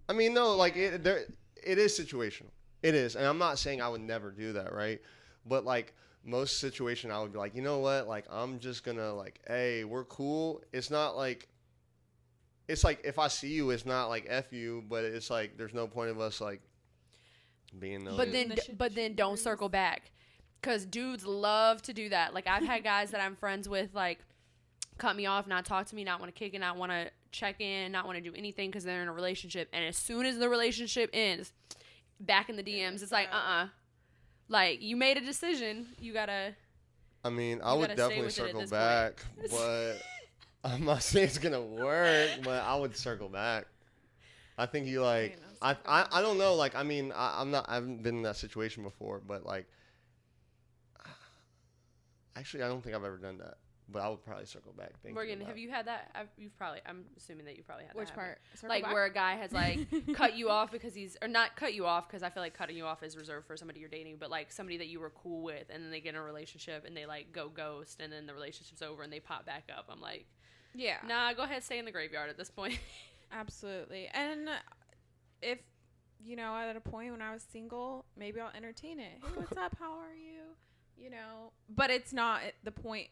[SPEAKER 3] I mean, no, like it is situational. It is, and I'm not saying I would never do that, right? But like most situation, I would be like, you know what? Like I'm just gonna like, hey, we're cool. It's not like. It's like if I see you, it's not like F you, but it's like there's no point of us like being those.
[SPEAKER 1] But then don't circle back, because dudes love to do that. Like I've had guys that I'm friends with like. Cut me off, not talk to me, not want to kick it, not want to check in, not want to do anything because they're in a relationship. And as soon as the relationship ends, back in the DMs, it's like, like you made a decision, you gotta.
[SPEAKER 3] I mean, I would definitely circle back, but I'm not saying it's gonna work. But I would circle back. I think you like. I don't know. Like I mean, I haven't been in that situation before, but like, actually, I don't think I've ever done that. But I would probably circle back.
[SPEAKER 1] Morgan, have you had that? I'm assuming that you probably had that.
[SPEAKER 2] Which part?
[SPEAKER 1] Like where a guy has like cut you off because or not cut you off because I feel like cutting you off is reserved for somebody you're dating, but like somebody that you were cool with and then they get in a relationship and they like go ghost and then the relationship's over and they pop back up. I'm like,
[SPEAKER 2] yeah,
[SPEAKER 1] nah, go ahead, stay in the graveyard at this point.
[SPEAKER 2] Absolutely. And if, at a point when I was single, maybe I'll entertain it. Hey, what's up? How are you? But it's not the point.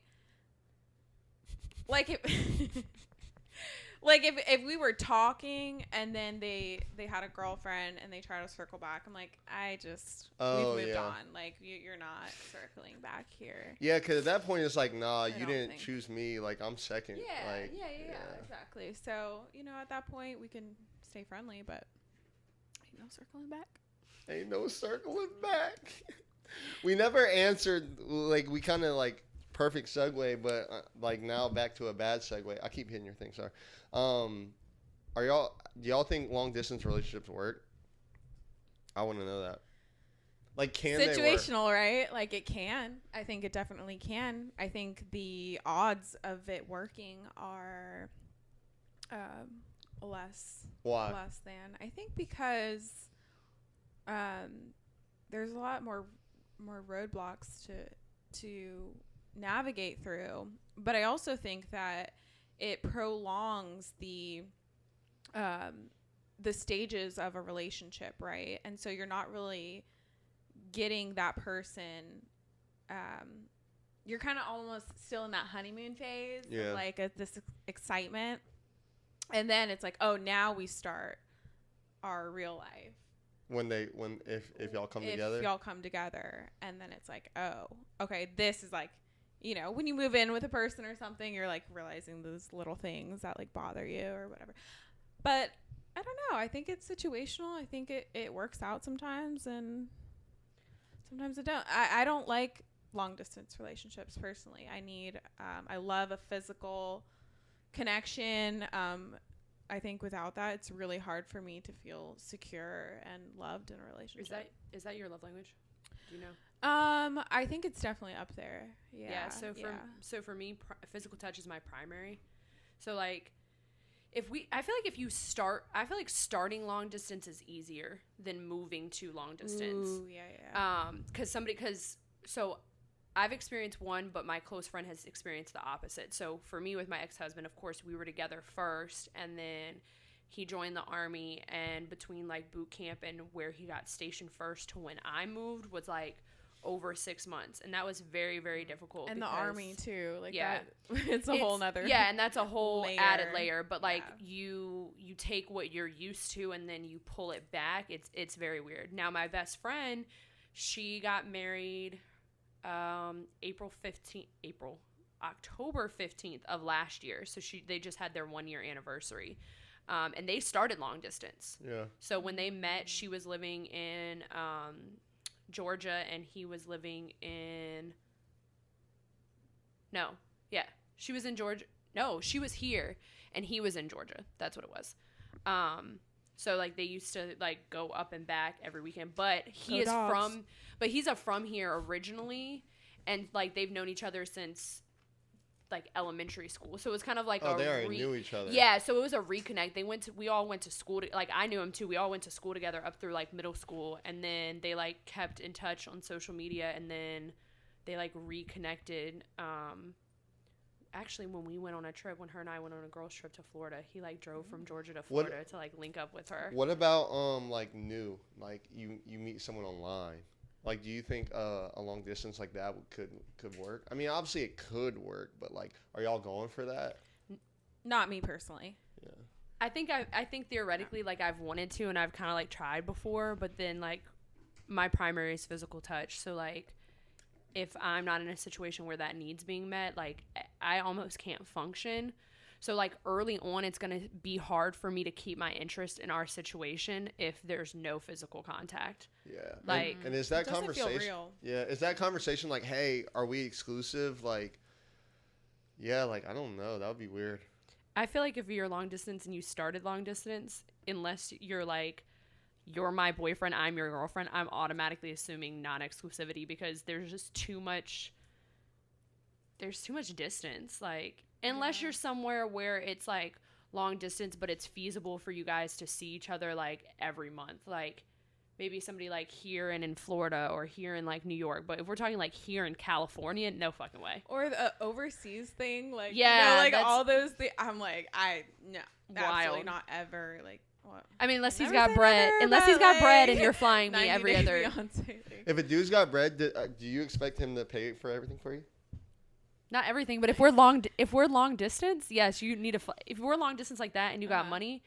[SPEAKER 2] Like if we were talking and then they had a girlfriend and they try to circle back, I'm like, we've moved on. Like you're not circling back here.
[SPEAKER 3] Yeah, because at that point it's like, nah, you didn't choose me. Like I'm second.
[SPEAKER 2] Yeah,
[SPEAKER 3] like,
[SPEAKER 2] yeah, exactly. So at that point we can stay friendly, but ain't no circling back.
[SPEAKER 3] Ain't no circling back. We never answered. Like we kind of like. Perfect segue, but like now back to a bad segue. I keep hitting your thing, sorry. Do y'all think long distance relationships work? I want to know that. Like, can they work?
[SPEAKER 2] Situational, right? Like it can. I think it definitely can. I think the odds of it working are less.
[SPEAKER 3] Why?
[SPEAKER 2] Less than. I think because there's a lot more roadblocks to navigate through, but I also think that it prolongs the stages of a relationship, right? And so you're not really getting that person. You're kind of almost still in that honeymoon phase, of like this excitement, and then it's like, oh, now we start our real life. If y'all come together? If y'all come together, and then it's like, oh, okay, this is like, when you move in with a person or something, you're like realizing those little things that like bother you or whatever. But I don't know. I think it's situational. I think it works out sometimes, and sometimes it don't. I don't like long distance relationships personally. I love a physical connection. I think without that, it's really hard for me to feel secure and loved in a relationship.
[SPEAKER 1] Is that your love language? Do you know?
[SPEAKER 2] I think it's definitely up there. Yeah.
[SPEAKER 1] So for me, physical touch is my primary. So like, I feel like starting long distance is easier than moving to long distance.
[SPEAKER 2] Ooh, yeah.
[SPEAKER 1] So I've experienced one, but my close friend has experienced the opposite. So for me with my ex-husband, of course, we were together first, and then he joined the Army, and between like boot camp and where he got stationed first to when I moved was like over 6 months, and that was very, very difficult.
[SPEAKER 2] And the army too, like
[SPEAKER 1] yeah,
[SPEAKER 2] that, it's a whole nother
[SPEAKER 1] and that's a whole added layer. But like you take what you're used to and then you pull it back. It's very weird. Now my best friend, she got married October 15th of last year. So they just had their 1-year anniversary. And they started long distance. Yeah. So when they met, she was living in Georgia and he was living in she was in Georgia. No, she was here and he was in Georgia. That's what it was. So like they used to like go up and back every weekend, but he's from here originally, and like they've known each other since like elementary school. So it was kind of like
[SPEAKER 3] they already knew each other.
[SPEAKER 1] Yeah, so it was a reconnect. We all went to school like I knew him too. We all went to school together up through like middle school, and then they like kept in touch on social media, and then they like reconnected. Actually, when we went on a trip, when her and I went on a girls trip to Florida, he like drove from Georgia to Florida to like link up with her.
[SPEAKER 3] What about like you meet someone online? Like, do you think a long distance like that could work? I mean, obviously it could work, but like, are y'all going for that?
[SPEAKER 2] Not me personally.
[SPEAKER 3] Yeah.
[SPEAKER 1] I think theoretically, like I've wanted to, and I've kind of like tried before, but then like my primary is physical touch. So like, if I'm not in a situation where that needs being met, like I almost can't function. So like early on, it's going to be hard for me to keep my interest in our situation if there's no physical contact.
[SPEAKER 3] Yeah.
[SPEAKER 1] Like,
[SPEAKER 3] and is that conversation?
[SPEAKER 2] Feel real.
[SPEAKER 3] Yeah. Is that conversation like, hey, are we exclusive? Like, yeah, like, I don't know. That would be weird.
[SPEAKER 1] I feel like if you're long distance and you started long distance, unless you're like, you're my boyfriend, I'm your girlfriend, I'm automatically assuming non-exclusivity because there's just too much distance. Like, unless you're somewhere where it's like long distance, but it's feasible for you guys to see each other like every month. Like maybe somebody like here and in Florida or here in like New York. But if we're talking like here in California, no fucking way.
[SPEAKER 2] Or the overseas thing, like,
[SPEAKER 1] yeah,
[SPEAKER 2] like all those things. I'm like, no, absolutely
[SPEAKER 1] wild.
[SPEAKER 2] not ever. Like, what?
[SPEAKER 1] I mean, unless he's got bread. Unless he's got bread and you're flying me every other.
[SPEAKER 3] If a dude's got bread, do you expect him to pay for everything for you?
[SPEAKER 1] Not everything, but if we're long distance, yes, you need to. If we're long distance like that and you got money,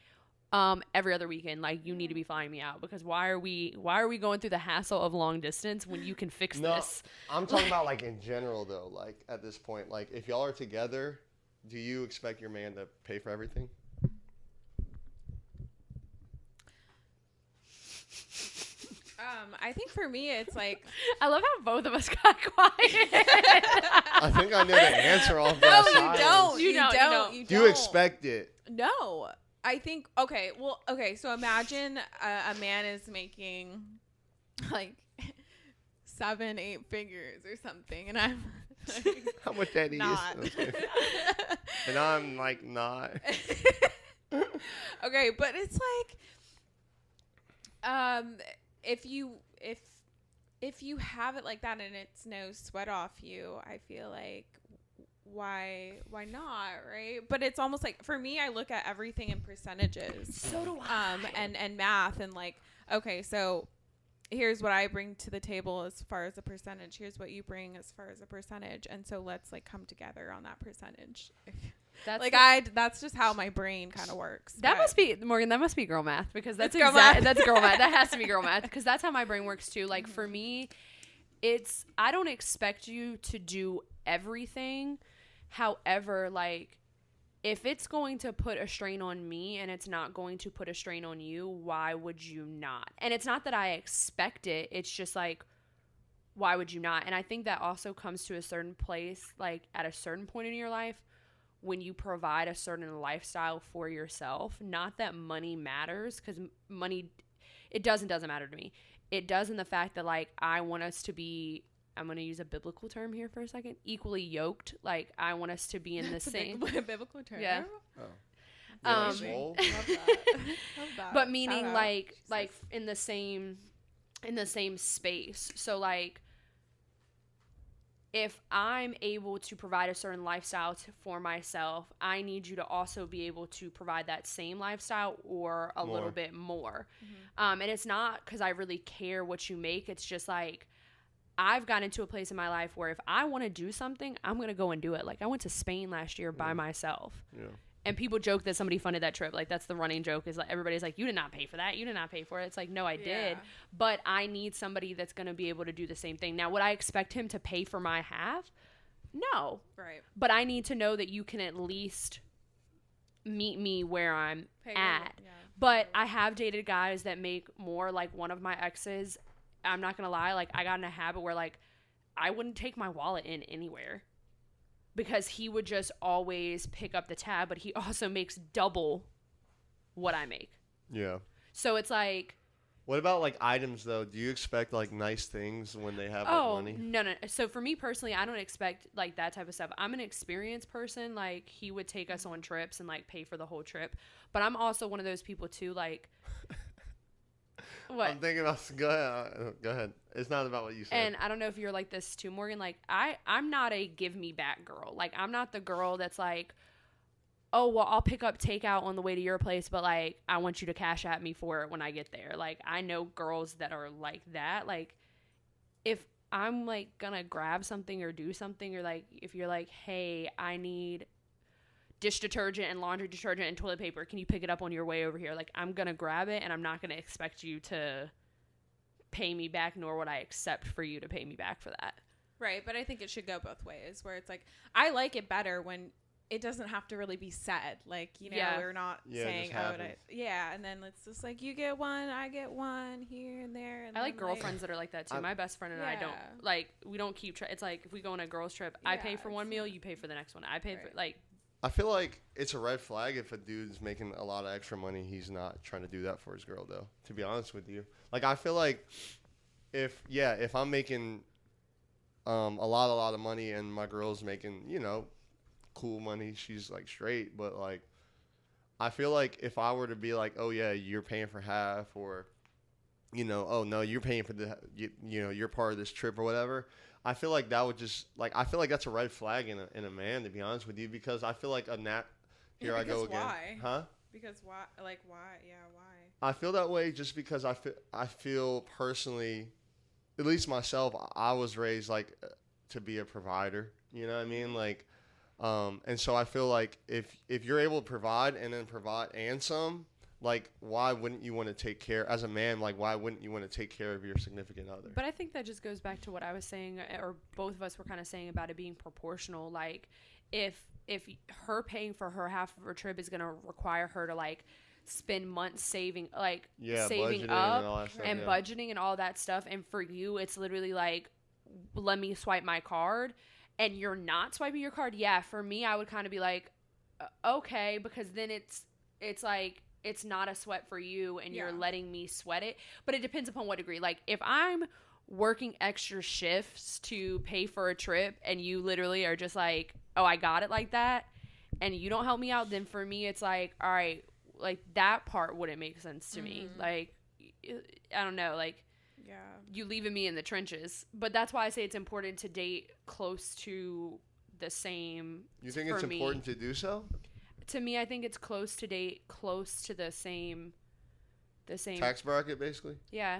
[SPEAKER 1] every other weekend, like you need to be flying me out because why are we going through the hassle of long distance when you can fix this?
[SPEAKER 3] I'm talking about like in general though. Like at this point, like if y'all are together, do you expect your man to pay for everything?
[SPEAKER 2] I think for me, it's like
[SPEAKER 1] I love how both of us got quiet.
[SPEAKER 3] I think I know the answer off that side.
[SPEAKER 2] No, you don't.
[SPEAKER 3] Do you expect it?
[SPEAKER 2] No, I think okay. So imagine a man is making like 7-8 figures or something, and I'm like,
[SPEAKER 3] how much that
[SPEAKER 2] not.
[SPEAKER 3] is, and I'm like not.
[SPEAKER 2] Okay, but it's like if you have it like that and it's no sweat off you, I feel like why not, right? But it's almost like for me, I look at everything in percentages.
[SPEAKER 1] So do I.
[SPEAKER 2] And math and like, okay, so here's what I bring to the table as far as a percentage. Here's what you bring as far as a percentage, and so let's like come together on that percentage. That's like that's just how my brain kind of works.
[SPEAKER 1] That must be Morgan. That must be girl math because that's girl math. That's girl math. That has to be girl math because that's how my brain works too. Like for me, I don't expect you to do everything. However, like if it's going to put a strain on me and it's not going to put a strain on you, why would you not? And it's not that I expect it. It's just like, why would you not? And I think that also comes to a certain place, like at a certain point in your life, when you provide a certain lifestyle for yourself. Not that money matters, because money, it doesn't matter to me. It does in the fact that, like, I want us to be, I'm going to use a biblical term here for a second, equally yoked. Like, I want us to be in the same.
[SPEAKER 2] Biblical term?
[SPEAKER 1] Yeah.
[SPEAKER 3] Oh.
[SPEAKER 2] Love that.
[SPEAKER 1] But meaning, like in the same space. So, like, if I'm able to provide a certain lifestyle for myself, I need you to also be able to provide that same lifestyle or a little bit more. Mm-hmm. And it's not because I really care what you make. It's just like, I've gotten to a place in my life where if I want to do something, I'm going to go and do it. Like, I went to Spain last year by myself.
[SPEAKER 3] Yeah.
[SPEAKER 1] And people joke that somebody funded that trip. Like, that's the running joke, is like, everybody's like, you did not pay for that. You did not pay for it. It's like, no, I did. But I need somebody that's going to be able to do the same thing. Now, would I expect him to pay for my half? No.
[SPEAKER 2] Right.
[SPEAKER 1] But I need to know that you can at least meet me where I'm at.
[SPEAKER 2] Yeah.
[SPEAKER 1] But I have dated guys that make more. Like, one of my exes, I'm not going to lie, like, I got in a habit where, like, I wouldn't take my wallet in anywhere because he would just always pick up the tab, but he also makes double what I make.
[SPEAKER 3] Yeah.
[SPEAKER 1] So it's like...
[SPEAKER 3] What about, like, items, though? Do you expect, like, nice things when they have, like, money?
[SPEAKER 1] No. So for me personally, I don't expect, like, that type of stuff. I'm an experienced person. Like, he would take us on trips and, like, pay for the whole trip. But I'm also one of those people, too, like... What?
[SPEAKER 3] I'm thinking about... Go ahead. It's not about what you said.
[SPEAKER 1] And I don't know if you're like this, too, Morgan. Like, I'm not a give-me-back girl. Like, I'm not the girl that's like... Oh, well, I'll pick up takeout on the way to your place, but, like, I want you to cash at me for it when I get there. Like, I know girls that are like that. Like, if I'm, like, gonna grab something or do something, or, like, if you're like, hey, I need dish detergent and laundry detergent and toilet paper, can you pick it up on your way over here? Like, I'm gonna grab it, and I'm not gonna expect you to pay me back, nor would I accept for you to pay me back for that.
[SPEAKER 2] Right, but I think it should go both ways, where it's like, I like it better when it doesn't have to really be said, like, you know, we're not saying, and then it's just like, you get one, I get one, here and there. And
[SPEAKER 1] I like girlfriends that are like that too. My best friend and I don't, like, we don't keep it's like, if we go on a girls trip, I pay for one meal, you pay for the next one. I pay for, like,
[SPEAKER 3] I feel like it's a red flag if a dude's making a lot of extra money, he's not trying to do that for his girl, though, to be honest with you. Like, I feel like if I'm making a lot of money and my girl's making, you know, cool money, she's like straight, but like I feel like if I were to be like, oh yeah, you're paying for half, or you know, oh no, you're paying for the you know, you're part of this trip or whatever, I feel like that would just like, I feel like that's a red flag in a man, to be honest with you, because I feel like here I go again.
[SPEAKER 2] Why?
[SPEAKER 3] Huh?
[SPEAKER 2] Because why? Like, why? Yeah, why?
[SPEAKER 3] I feel that way just because I feel personally, at least myself, I was raised like to be a provider, you know what I mean, like and so I feel like if you're able to provide and then provide and some, like, why wouldn't you want to take care, as a man, like, why wouldn't you want to take care of your significant other?
[SPEAKER 1] But I think that just goes back to what I was saying, or both of us were kind of saying about it being proportional. Like, if her paying for her half of her trip is going to require her to, like, spend months saving, like, saving up and budgeting and all that stuff, and for you, it's literally like, let me swipe my card, and you're not swiping your card, for me, I would kind of be like, okay, because then it's like, it's not a sweat for you, and you're letting me sweat it. But it depends upon what degree. Like, if I'm working extra shifts to pay for a trip, and you literally are just like, oh, I got it like that, and you don't help me out, then for me, it's like, all right, like, that part wouldn't make sense to me. Like, I don't know, like, you leaving me in the trenches. But that's why I say it's important to date close to the same.
[SPEAKER 3] You think it's important to do so?
[SPEAKER 1] To me, I think it's close to date close to the same
[SPEAKER 3] tax bracket, basically.
[SPEAKER 1] Yeah.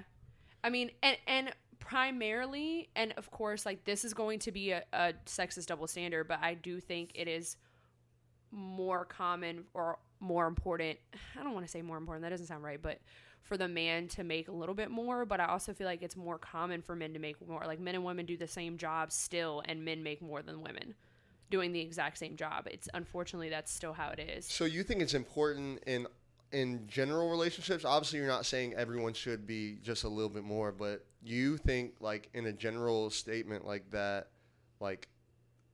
[SPEAKER 1] I mean, and primarily, and of course, like, this is going to be a sexist double standard, but I do think it is more common or more important. I don't want to say more important. That doesn't sound right, but for the man to make a little bit more, but I also feel like it's more common for men to make more. Like, men and women do the same job still, and men make more than women doing the exact same job. It's unfortunately, that's still how it is.
[SPEAKER 3] So you think it's important in general relationships? Obviously, you're not saying everyone should be just a little bit more, but you think, like, in a general statement like that, like,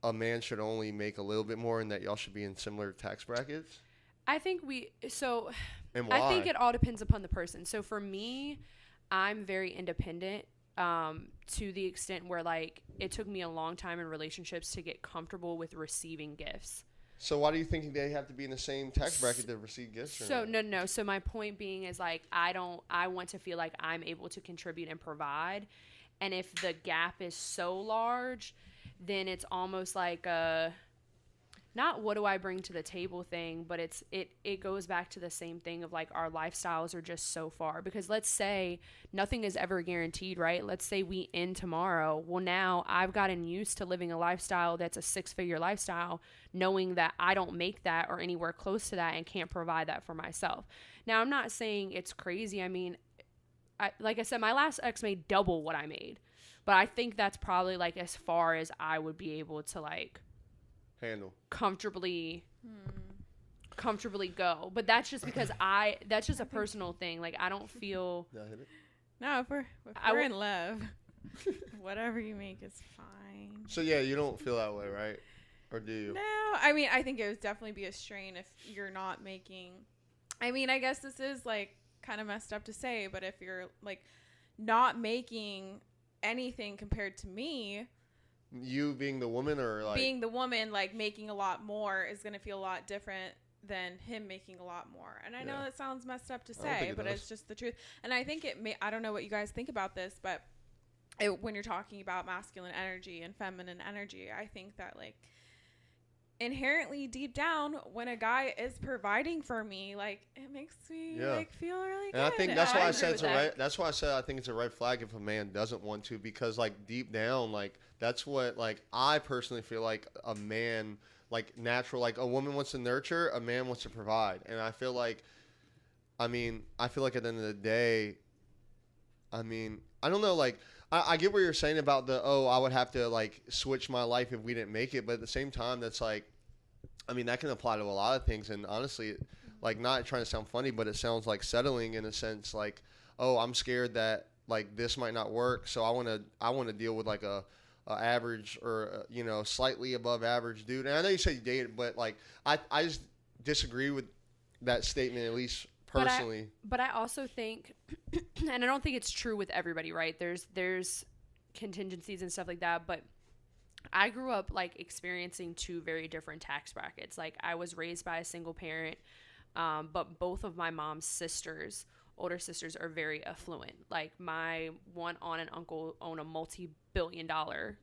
[SPEAKER 3] a man should only make a little bit more and that y'all should be in similar tax brackets?
[SPEAKER 1] I think
[SPEAKER 3] and why?
[SPEAKER 1] I think it all depends upon the person. So for me, I'm very independent, to the extent where, like, it took me a long time in relationships to get comfortable with receiving gifts.
[SPEAKER 3] So why do you think they have to be in the same tax bracket to receive gifts?
[SPEAKER 1] So no. So my point being is, like, I want to feel like I'm able to contribute and provide. And if the gap is so large, then it's almost like not what do I bring to the table thing, but it goes back to the same thing of like our lifestyles are just so far, because let's say nothing is ever guaranteed, right? Let's say we end tomorrow. Well, now I've gotten used to living a lifestyle that's a 6-figure lifestyle, knowing that I don't make that or anywhere close to that and can't provide that for myself. Now, I'm not saying it's crazy. I mean, like I said, my last ex made double what I made, but I think that's probably like as far as I would be able to like
[SPEAKER 3] handle
[SPEAKER 1] comfortably go. But that's just because that's just a personal thing. Like I don't feel
[SPEAKER 2] no, if we're in love, whatever you make is fine.
[SPEAKER 3] So yeah, you don't feel that way, right? Or do you?
[SPEAKER 2] No, I mean, I think it would definitely be a strain if you're not making, I mean, I guess this is like kind of messed up to say, but if you're like not making anything compared to me,
[SPEAKER 3] you being the woman, or like
[SPEAKER 2] being the woman, like making a lot more is going to feel a lot different than him making a lot more. And I know that sounds messed up to say, but it's just the truth. And I think I don't know what you guys think about this, but when you're talking about masculine energy and feminine energy, I think that like inherently deep down, when a guy is providing for me, like it makes me like feel really good.
[SPEAKER 3] And I think that's why I said it's that's why I said I think it's a red flag if a man doesn't want to, because like deep down, like that's what like I personally feel like a man, like natural, like a woman wants to nurture, a man wants to provide. And I feel like at the end of the day, I mean, I don't know, like I get what you're saying about I would have to like switch my life if we didn't make it, but at the same time, that's like, I mean, that can apply to a lot of things. And honestly, like not trying to sound funny, but it sounds like settling in a sense, like, oh, I'm scared that like this might not work, so I want to deal with like a average or slightly above average dude. And I know you said you dated, but like I just disagree with that statement, at least personally.
[SPEAKER 1] But I also think, and I don't think it's true with everybody, right? There's contingencies and stuff like that, but I grew up like experiencing two very different tax brackets. Like I was raised by a single parent, but both of my mom's older sisters are very affluent. Like my one aunt and uncle own a multi-billion-dollar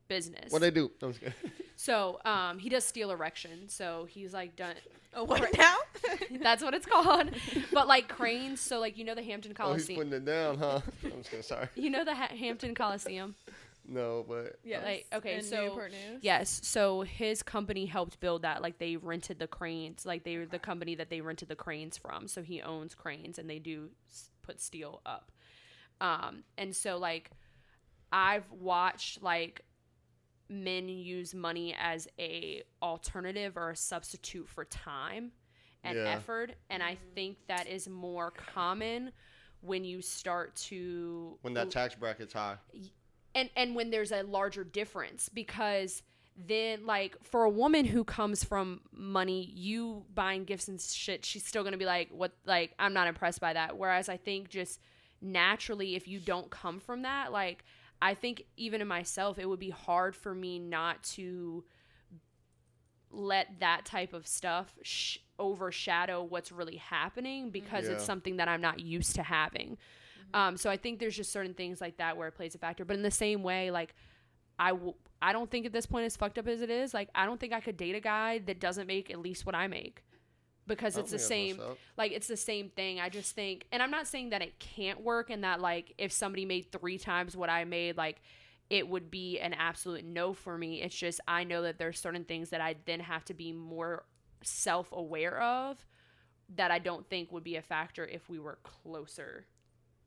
[SPEAKER 1] business.
[SPEAKER 3] What they do? I'm just kidding.
[SPEAKER 1] So he does steel erection. So he's like done.
[SPEAKER 2] Oh, what now?
[SPEAKER 1] That's what it's called. But like cranes. So like the Hampton Coliseum.
[SPEAKER 3] Oh, he's putting it down, huh? I'm just kidding. Sorry.
[SPEAKER 1] The Hampton Coliseum.
[SPEAKER 3] No, but
[SPEAKER 2] yes.
[SPEAKER 1] Like okay, so
[SPEAKER 2] Newport News.
[SPEAKER 1] yes, so his company helped build that. Like they rented the cranes. Like they were the company that they rented the cranes from. So he owns cranes, and they do put steel up. And so like I've watched like men use money as a alternative or a substitute for time and effort, and I think that is more common when you start to
[SPEAKER 3] when that tax bracket's high.
[SPEAKER 1] And when there's a larger difference, because then like for a woman who comes from money, you buying gifts and shit, she's still going to be like, what, like, I'm not impressed by that. Whereas I think just naturally, if you don't come from that, like, I think even in myself, it would be hard for me not to let that type of stuff overshadow what's really happening, because it's something that I'm not used to having. So I think there's just certain things like that where it plays a factor. But in the same way, like, I don't think at this point, as fucked up as it is, like, I don't think I could date a guy that doesn't make at least what I make. Because it's the same, like, it's the same thing. I just think, and I'm not saying that it can't work and that, like, if somebody made 3 times what I made, like, it would be an absolute no for me. It's just, I know that there's certain things that I then have to be more self-aware of that I don't think would be a factor if we were closer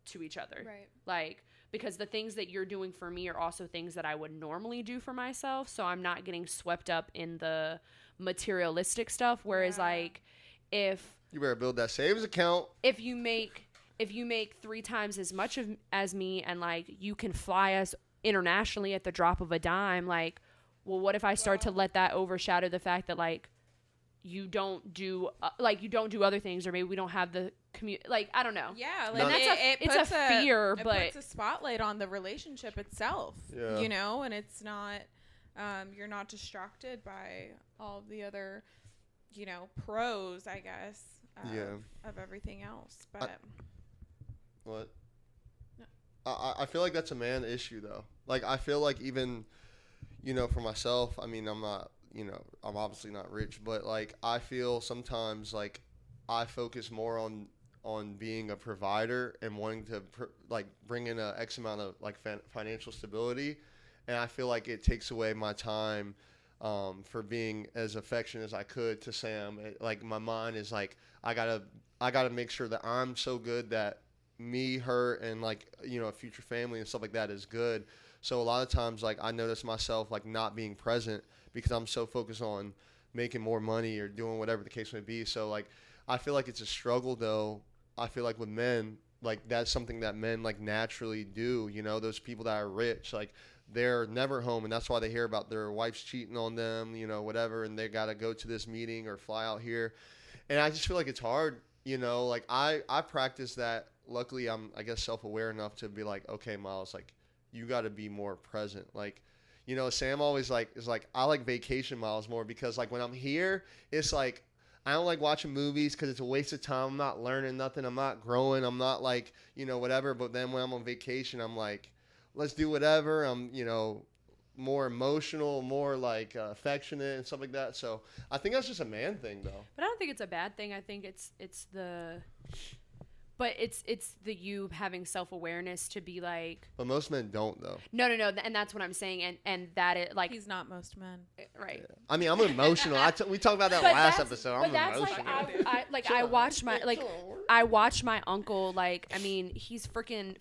[SPEAKER 1] to each other.
[SPEAKER 2] Right.
[SPEAKER 1] Like, because the things that you're doing for me are also things that I would normally do for myself. So I'm not getting swept up in the materialistic stuff. Whereas like, if
[SPEAKER 3] you better build that savings account,
[SPEAKER 1] if you make 3 times as much as me, and like you can fly us internationally at the drop of a dime, like, well, what if I start to let that overshadow the fact that like you don't do other things, or maybe we don't have the like, I don't know.
[SPEAKER 2] Yeah,
[SPEAKER 1] like it's a fear, but
[SPEAKER 2] it puts a spotlight on the relationship itself.
[SPEAKER 3] Yeah.
[SPEAKER 2] And it's not you're not distracted by all the other pros, I guess, of everything else. But
[SPEAKER 3] what? No. I feel like that's a man issue though. Like I feel like even for myself, I mean, I'm not I'm obviously not rich, but like I feel sometimes like I focus more on being a provider and wanting to like bring in a X amount of like financial stability, and I feel like it takes away my time for being as affectionate as I could to Sam. Like my mind is like I gotta make sure that I'm so good that me, her, and like a future family and stuff like that is good. So a lot of times like I notice myself like not being present because I'm so focused on making more money or doing whatever the case may be. So like I feel like it's a struggle though. I feel like with men, like that's something that men like naturally do. Those people that are rich, like they're never home, and that's why they hear about their wives cheating on them, whatever, and they gotta go to this meeting or fly out here. And I just feel like it's hard, like I practice that. Luckily, I'm, I guess, self-aware enough to be like, okay, Miles, like you got to be more present. Like, Sam always like is like, I like vacation Miles more because like when I'm here, it's like I don't like watching movies because it's a waste of time. I'm not learning nothing. I'm not growing. I'm not like whatever. But then when I'm on vacation, I'm like, let's do whatever. I'm more emotional, more like affectionate and stuff like that. So I think that's just a man thing though.
[SPEAKER 1] But I don't think it's a bad thing. I think it's the you having self-awareness to be like.
[SPEAKER 3] But most men don't though.
[SPEAKER 1] No, and that's what I'm saying, and that it like.
[SPEAKER 2] He's not most men,
[SPEAKER 1] right?
[SPEAKER 3] Yeah. I mean, I'm emotional. We talked about that last episode. I'm emotional.
[SPEAKER 1] I watch my uncle. Like, I mean, he's freaking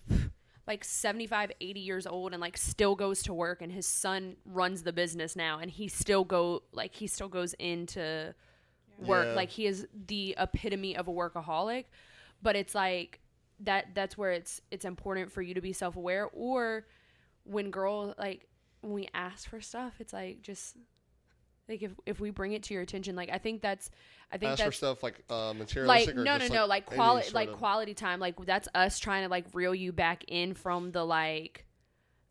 [SPEAKER 1] like 75, 80 years old, and like still goes to work, and his son runs the business now, and he still goes into work.
[SPEAKER 3] Yeah.
[SPEAKER 1] Like, he is the epitome of a workaholic. But it's like that's where it's important for you to be self-aware. Or when when we ask for stuff, it's like just like if we bring it to your attention, like I think that's
[SPEAKER 3] for stuff like materialistic,
[SPEAKER 1] like
[SPEAKER 3] or
[SPEAKER 1] like quality time, like that's us trying to like reel you back in from the like.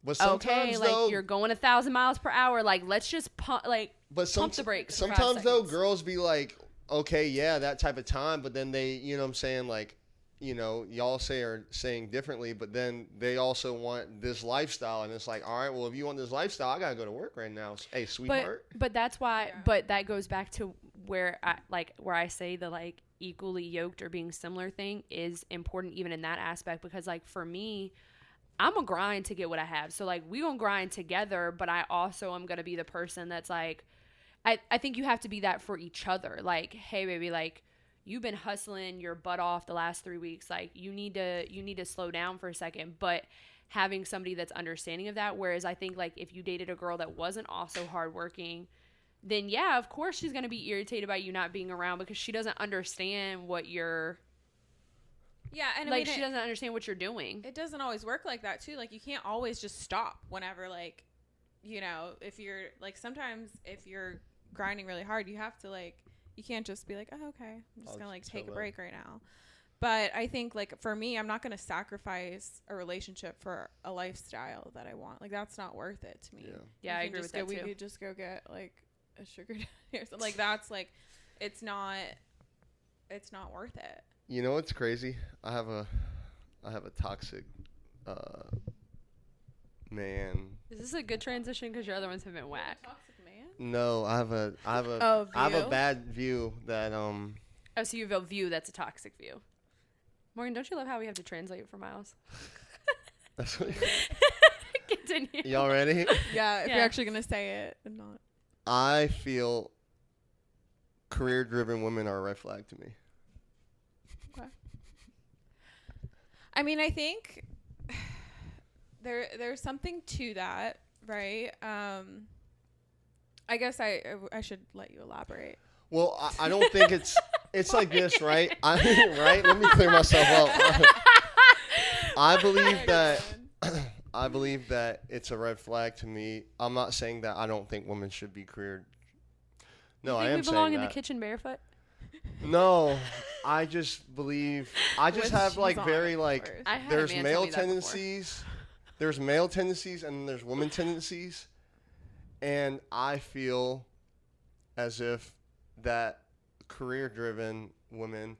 [SPEAKER 3] But
[SPEAKER 1] okay, like you're going 1,000 miles per hour, like let's just pump the brakes.
[SPEAKER 3] Sometimes though, girls be like, okay, yeah, that type of time, but then they, what I'm saying, like, y'all are saying differently, but then they also want this lifestyle, and it's like, all right, well, if you want this lifestyle, I gotta go to work right now. Hey, sweetheart.
[SPEAKER 1] But that's why. Yeah. But that goes back to where I say the like equally yoked or being similar thing is important, even in that aspect, because like for me, I'm gonna grind to get what I have. So like we gonna grind together, but I also am gonna be the person that's like. I think you have to be that for each other. Like, hey, baby, like, you've been hustling your butt off the last 3 weeks. Like, you need to slow down for a second. But having somebody that's understanding of that, whereas I think, like, if you dated a girl that wasn't also hardworking, then, yeah, of course she's going to be irritated by you not being around because she doesn't understand what you're...
[SPEAKER 2] Yeah, and
[SPEAKER 1] like, she doesn't understand what you're doing.
[SPEAKER 2] It doesn't always work like that, too. Like, you can't always just stop whenever, like, if you're, like, sometimes if you're grinding really hard, you have to like, you can't just be like, oh, okay, I'm just gonna like take a break right now. But I think like for me, I'm not gonna sacrifice a relationship for a lifestyle that I want. Like that's not worth it to me.
[SPEAKER 1] Yeah, I agree with that too.
[SPEAKER 2] We could just go get like a sugar daddy or something. Like that's like, it's not worth it.
[SPEAKER 3] You know what's crazy? I have a toxic man.
[SPEAKER 1] Is this a good transition? Because your other ones have been whack.
[SPEAKER 3] No, I have a bad view that
[SPEAKER 1] Oh, so you have a view that's a toxic view. Morgan, don't you love how we have to translate for Miles?
[SPEAKER 3] That's what.
[SPEAKER 1] Continue.
[SPEAKER 3] Y'all ready?
[SPEAKER 2] Yeah, if you're actually gonna say it and not.
[SPEAKER 3] I feel career-driven women are a red flag to me.
[SPEAKER 2] Okay. I mean, I think there's something to that, right? I guess I should let you elaborate.
[SPEAKER 3] Well, I don't think it's like this, right? Right? Let me clear myself up. I believe that it's a red flag to me. I'm not saying that I don't think women should be career. No, I am saying that.
[SPEAKER 1] We belong in the kitchen barefoot?
[SPEAKER 3] No, I just believe I just have like very like there's male tendencies. There's male tendencies and there's women tendencies. And I feel as if that career-driven woman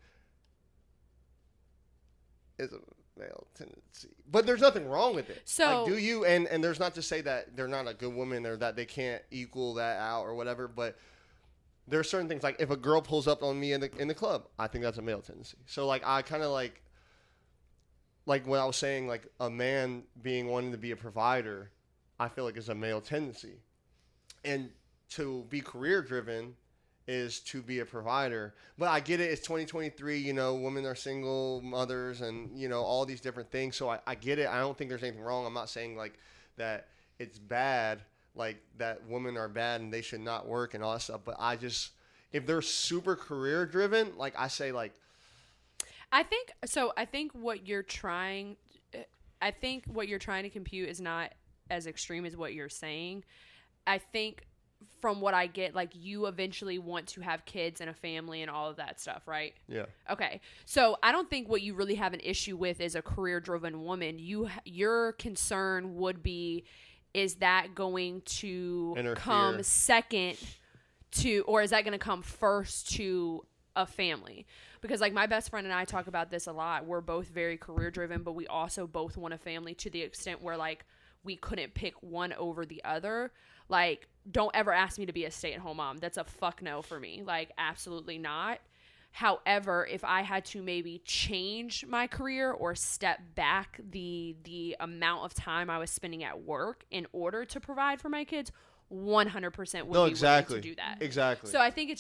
[SPEAKER 3] is male tendency. But there's nothing wrong with it.
[SPEAKER 1] So
[SPEAKER 3] like, do you? And there's not to say that they're not a good woman or that they can't equal that out or whatever. But there are certain things, like if a girl pulls up on me in the club, I think that's a male tendency. So like I kind of like what I was saying, like a man wanting to be a provider, I feel like is a male tendency. And to be career driven is to be a provider. But I get it. It's 2023, you know, women are single mothers and, you know, all these different things. So I get it. I don't think there's anything wrong. I'm not saying like that it's bad, like that women are bad and they should not work and all that stuff. But if they're super career driven, like I say, like,
[SPEAKER 1] I think what you're trying to compute is not as extreme as what you're saying. I think from what I get, like you eventually want to have kids and a family and all of that stuff, right?
[SPEAKER 3] Yeah.
[SPEAKER 1] Okay. So I don't think what you really have an issue with is a career-driven woman. Your concern would be, is that going to come second to, or is that going to come first to a family? Because like my best friend and I talk about this a lot. We're both very career-driven, but we also both want a family to the extent where like we couldn't pick one over the other. Like, don't ever ask me to be a stay-at-home mom. That's a fuck no for me. Like, absolutely not. However, if I had to maybe change my career or step back the amount of time I was spending at work in order to provide for my kids, 100% would be willing to do that.
[SPEAKER 3] Exactly.
[SPEAKER 1] So I think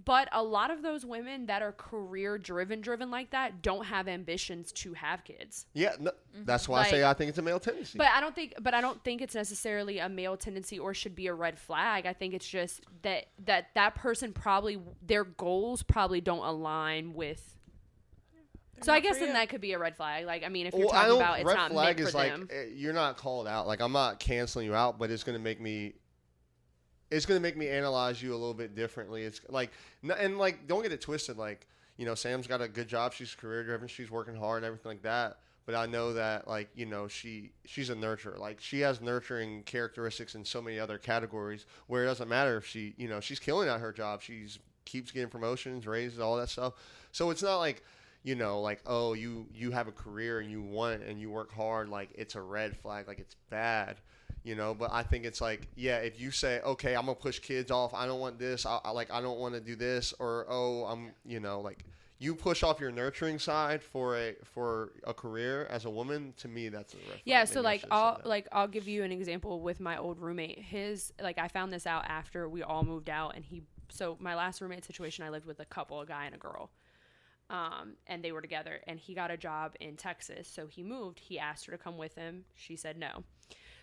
[SPEAKER 1] but a lot of those women that are career driven like that don't have ambitions to have kids.
[SPEAKER 3] Yeah, no, that's why I say I think it's a male tendency.
[SPEAKER 1] But I don't think it's necessarily a male tendency or should be a red flag. I think it's just that person probably, their goals probably don't align with. So I guess then that could be a red flag. Like, I mean, if you're talking about it's not meant for them.
[SPEAKER 3] You're not called out. Like, I'm not canceling you out, but it's going to make me analyze you a little bit differently. It's like, and like, don't get it twisted. Like, you know, Sam's got a good job. She's career driven. She's working hard and everything like that. But I know that, like, you know, she's a nurturer. Like, she has nurturing characteristics in so many other categories where it doesn't matter if she, you know, she's killing at her job. She's keeps getting promotions, raises, all that stuff. So it's not like, you know, like, oh, you have a career and you want it and you work hard. Like, it's a red flag. Like, it's bad. You know, but I think it's like, yeah, if you say, okay, I'm going to push kids off. I don't want this. I don't want to do this. Or, oh, I'm, you know, like you push off your nurturing side for a career as a woman. To me, that's a red flag.
[SPEAKER 1] Yeah. So like, I'll give you an example with my old roommate. I found this out after we all moved out, and so my last roommate situation, I lived with a guy and a girl. And they were together, and he got a job in Texas. So he moved. He asked her to come with him. She said no.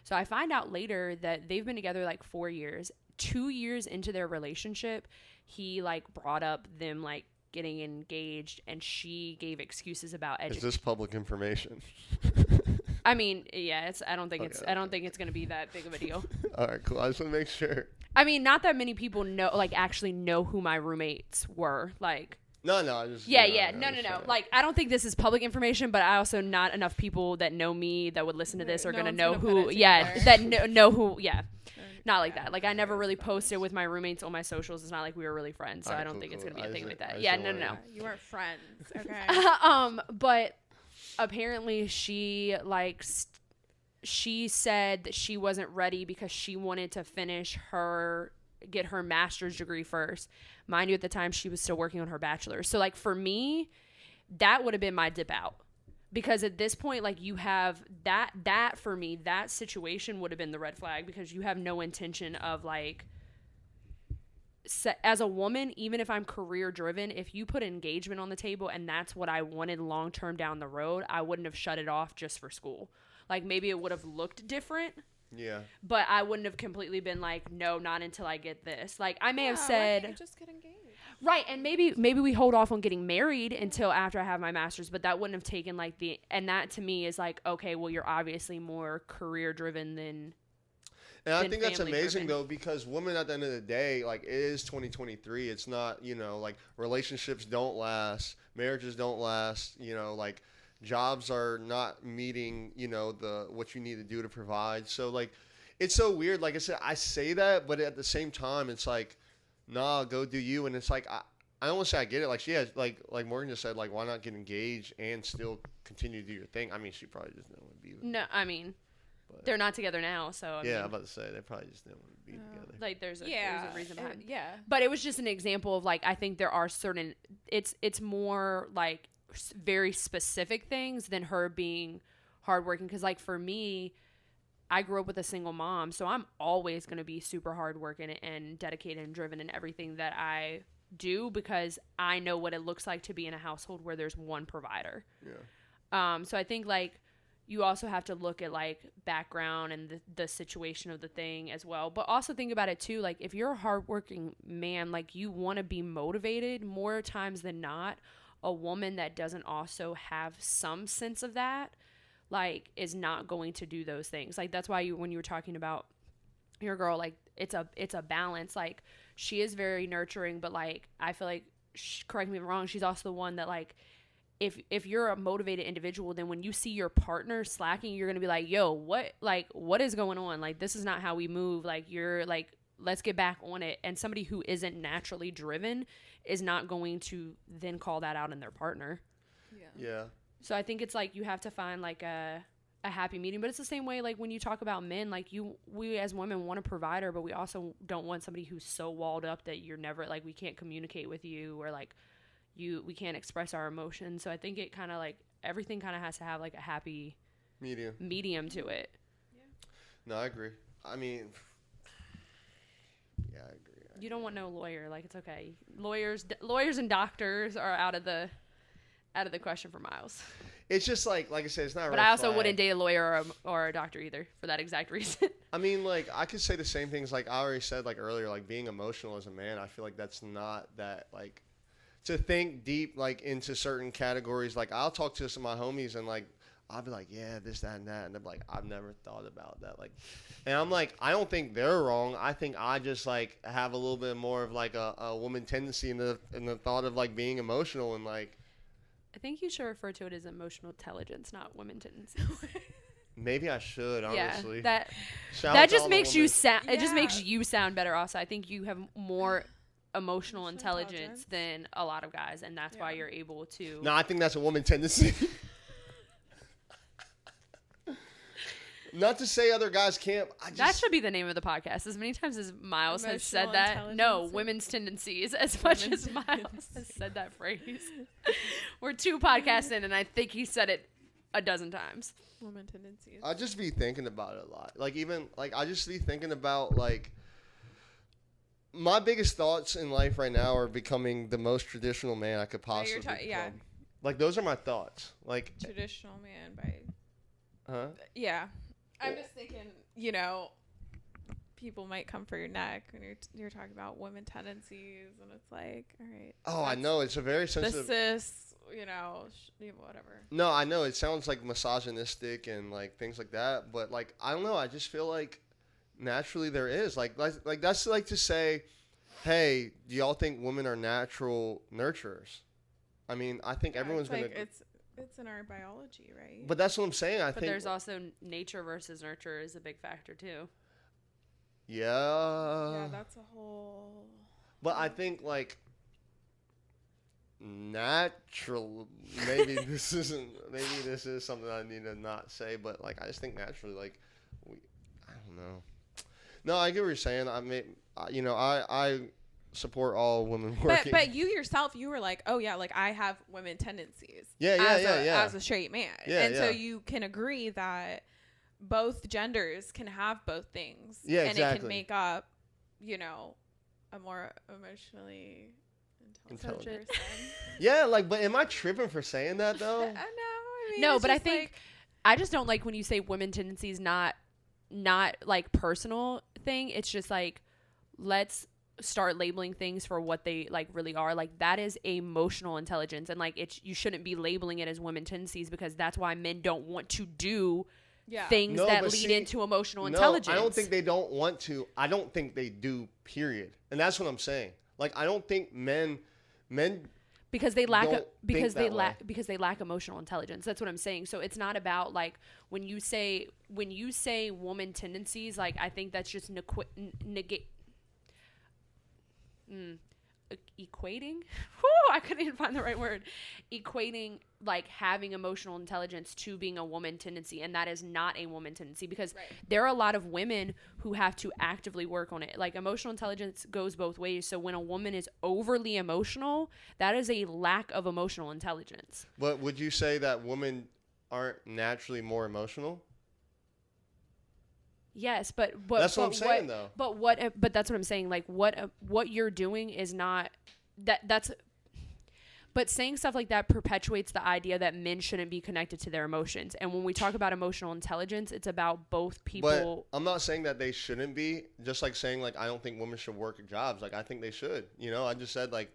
[SPEAKER 1] So I find out later that they've been together like 4 years. 2 years into their relationship, he like brought up them like getting engaged, and she gave excuses about education.
[SPEAKER 3] Is this public information?
[SPEAKER 1] I mean, yeah, I don't think it's going to be that big of a deal.
[SPEAKER 3] All right, cool. I just want to make sure.
[SPEAKER 1] I mean, not that many people actually know who my roommates were. Like,
[SPEAKER 3] No. I just,
[SPEAKER 1] no. Like, I don't think this is public information, but I also not enough people that know me that would listen to this are going to know who. Yeah, that know who. Yeah, not like that. Like, I never really posted with my roommates on my socials. It's not like we were really friends, so I don't think it's going to be a thing like that. Yeah, no.
[SPEAKER 2] You weren't friends, okay?
[SPEAKER 1] But apparently she said that she wasn't ready because she wanted to get her master's degree first. Mind you, at the time she was still working on her bachelor's. So like for me, that would have been my dip out, because at this point, like, you have that for me, that situation would have been the red flag, because you have no intention of like, as a woman, even if I'm career driven, if you put engagement on the table and that's what I wanted long term down the road, I wouldn't have shut it off just for school. Like, maybe it would have looked different.
[SPEAKER 3] Yeah.
[SPEAKER 1] But I wouldn't have completely been like, no, not until I get this. Like, I may have said,
[SPEAKER 2] why can't you just get engaged?
[SPEAKER 1] Right, and maybe we hold off on getting married until after I have my master's, but that wouldn't have taken like and that to me is like, okay, well, you're obviously more career driven than.
[SPEAKER 3] And I think that's amazing though, because women at the end of the day, like, it is 2023. It's not, you know, like, relationships don't last, marriages don't last, you know, like, jobs are not meeting, you know, what you need to do to provide. So like, it's so weird. Like I said, I say that, but at the same time, it's like, nah, go do you. And it's like, I don't want to say I get it. Like she has, like Morgan just said, like why not get engaged and still continue to do your thing? I mean, she probably just didn't want to be with.
[SPEAKER 1] No, I mean,
[SPEAKER 3] But,
[SPEAKER 1] they're not together now, so I mean,
[SPEAKER 3] I'm about to say they probably just didn't want to be together.
[SPEAKER 1] like there's a reason behind.
[SPEAKER 2] Yeah.
[SPEAKER 1] But it was just an example of like I think there are certain. It's more like very specific things than her being hardworking. Because like for me, I grew up with a single mom, so I'm always going to be super hardworking and dedicated and driven in everything that I do because I know what it looks like to be in a household where there's one provider.
[SPEAKER 3] Yeah.
[SPEAKER 1] So I think like you also have to look at like background and the situation of the thing as well, but also think about it too. Like if you're a hardworking man, like you want to be motivated more times than not. A woman that doesn't also have some sense of that, like, is not going to do those things. Like that's why when you were talking about your girl, like it's a balance. Like she is very nurturing, but like I feel like correct me if I'm wrong, she's also the one that like if you're a motivated individual, then when you see your partner slacking, you're gonna be like, yo, what is going on? Like this is not how we move. Like you're like, let's get back on it. And somebody who isn't naturally driven is not going to then call that out in their partner.
[SPEAKER 3] Yeah.
[SPEAKER 1] So I think it's like you have to find like a happy medium, but it's the same way like when you talk about men, like we as women want a provider, but we also don't want somebody who's so walled up that you're never like we can't communicate with you or like we can't express our emotions. So I think it kind of like everything kind of has to have like a happy medium to it.
[SPEAKER 2] Yeah.
[SPEAKER 3] No, I agree. I mean, yeah, I agree.
[SPEAKER 1] You don't want no lawyer. Like it's okay. Lawyers and doctors are out of the question for Miles.
[SPEAKER 3] It's just like I said, it's not.
[SPEAKER 1] But I also wouldn't date a lawyer or a doctor either for that exact reason.
[SPEAKER 3] I mean, like I could say the same things. Like I already said, like earlier, like being emotional as a man. I feel like that's not that like to think deep like into certain categories. Like I'll talk to some of my homies and like I'll be like, yeah, this, that, and that, and they're like, I've never thought about that. Like, and I'm like, I don't think they're wrong. I think I just like have a little bit more of like a woman tendency in the thought of like being emotional and like.
[SPEAKER 1] I think you should refer to it as emotional intelligence, not women tendencies.
[SPEAKER 3] Maybe I should, honestly.
[SPEAKER 1] Yeah,
[SPEAKER 3] Shout
[SPEAKER 1] that
[SPEAKER 3] out to
[SPEAKER 1] just
[SPEAKER 3] all
[SPEAKER 1] makes
[SPEAKER 3] the
[SPEAKER 1] you
[SPEAKER 3] women.
[SPEAKER 1] sound. It just
[SPEAKER 2] Yeah.
[SPEAKER 1] makes you sound better. Also, I think you have more emotional
[SPEAKER 2] Emotional
[SPEAKER 1] intelligence
[SPEAKER 2] intelligence.
[SPEAKER 1] than a lot of guys, and that's why
[SPEAKER 2] Yeah.
[SPEAKER 1] you're able to.
[SPEAKER 3] No, I think that's a woman tendency. Not to say other guys can't.
[SPEAKER 1] That should be the name of the podcast. As many times as Miles has said
[SPEAKER 2] Emotional
[SPEAKER 1] that, no,
[SPEAKER 2] intelligence.
[SPEAKER 1] women's tendencies. As much
[SPEAKER 2] Women's
[SPEAKER 1] as Miles
[SPEAKER 2] tendencies.
[SPEAKER 1] has said that phrase, we're 2 podcasts in, and I think he said it a dozen times.
[SPEAKER 2] Woman tendencies.
[SPEAKER 3] I just be thinking about it a lot. Like even like I just be thinking about like my biggest thoughts in life right now are becoming the most traditional man I could possibly become.
[SPEAKER 2] yeah.
[SPEAKER 3] Like those are my thoughts. Like
[SPEAKER 2] Traditional man by.
[SPEAKER 3] huh?
[SPEAKER 2] Yeah. I'm just thinking, people might come for your neck when you're talking about women tendencies, and it's like, all right.
[SPEAKER 3] Oh, I know it's a very
[SPEAKER 2] The
[SPEAKER 3] sensitive.
[SPEAKER 2] cis, whatever.
[SPEAKER 3] No, I know it sounds like misogynistic and like things like that, but like I don't know. I just feel like naturally there is like that's like to say, hey, do y'all think women are natural nurturers? I mean, I think everyone's
[SPEAKER 2] it's
[SPEAKER 3] gonna.
[SPEAKER 2] It's in our biology, right?
[SPEAKER 3] But that's what I'm saying. I
[SPEAKER 1] But
[SPEAKER 3] think.
[SPEAKER 1] there's also nature versus nurture is a big factor too.
[SPEAKER 3] Yeah.
[SPEAKER 2] That's a whole.
[SPEAKER 3] But I think like natural. Maybe this isn't. Maybe this is something I need to not say. But like I just think naturally, like I don't know. No, I get what you're saying. I mean, I support all women working.
[SPEAKER 2] But you yourself, you were like, oh yeah, like I have women tendencies.
[SPEAKER 3] Yeah.
[SPEAKER 2] As a straight man,
[SPEAKER 3] Yeah,
[SPEAKER 2] and so
[SPEAKER 3] yeah.
[SPEAKER 2] you can agree that both genders can have both things.
[SPEAKER 3] Yeah,
[SPEAKER 2] and
[SPEAKER 3] exactly.
[SPEAKER 2] it can make up, a more emotionally intelligent person.
[SPEAKER 3] Yeah, like, but am I tripping for saying that though?
[SPEAKER 2] I know. I mean,
[SPEAKER 1] No,
[SPEAKER 2] it's
[SPEAKER 1] but I
[SPEAKER 2] just
[SPEAKER 1] think I just don't like when you say women tendencies, not like personal thing. It's just like let's start labeling things for what they like really are. Like that is emotional intelligence, and like you shouldn't be labeling it as women tendencies because that's why men don't want to do things
[SPEAKER 3] No,
[SPEAKER 1] that
[SPEAKER 3] but
[SPEAKER 1] lead
[SPEAKER 3] see,
[SPEAKER 1] into emotional
[SPEAKER 3] No,
[SPEAKER 1] intelligence.
[SPEAKER 3] I don't think they don't want to. I don't think they do. Period. And that's what I'm saying. Like I don't think men
[SPEAKER 1] because they lack
[SPEAKER 3] don't
[SPEAKER 1] because
[SPEAKER 3] think
[SPEAKER 1] they
[SPEAKER 3] that
[SPEAKER 1] lack
[SPEAKER 3] way.
[SPEAKER 1] because they lack emotional intelligence. That's what I'm saying. So it's not about like when you say woman tendencies, like I think that's just negate. equating. I couldn't even find the right word. Equating like having emotional intelligence to being a woman tendency, and that is not a woman tendency, because there are a lot of women who have to actively work on it. Like, emotional intelligence goes both ways. So when a woman is overly emotional, that is a lack of emotional intelligence.
[SPEAKER 3] But would you say that women aren't naturally more emotional?
[SPEAKER 1] Yes, but
[SPEAKER 3] that's what I'm saying, though.
[SPEAKER 1] But that's what I'm saying. Like, what you're doing is not that's. But saying stuff like that perpetuates the idea that men shouldn't be connected to their emotions. And when we talk about emotional intelligence, it's about both people.
[SPEAKER 3] But I'm not saying that they shouldn't be. Just like saying, like, I don't think women should work at jobs. Like, I think they should. You know, I just said, like,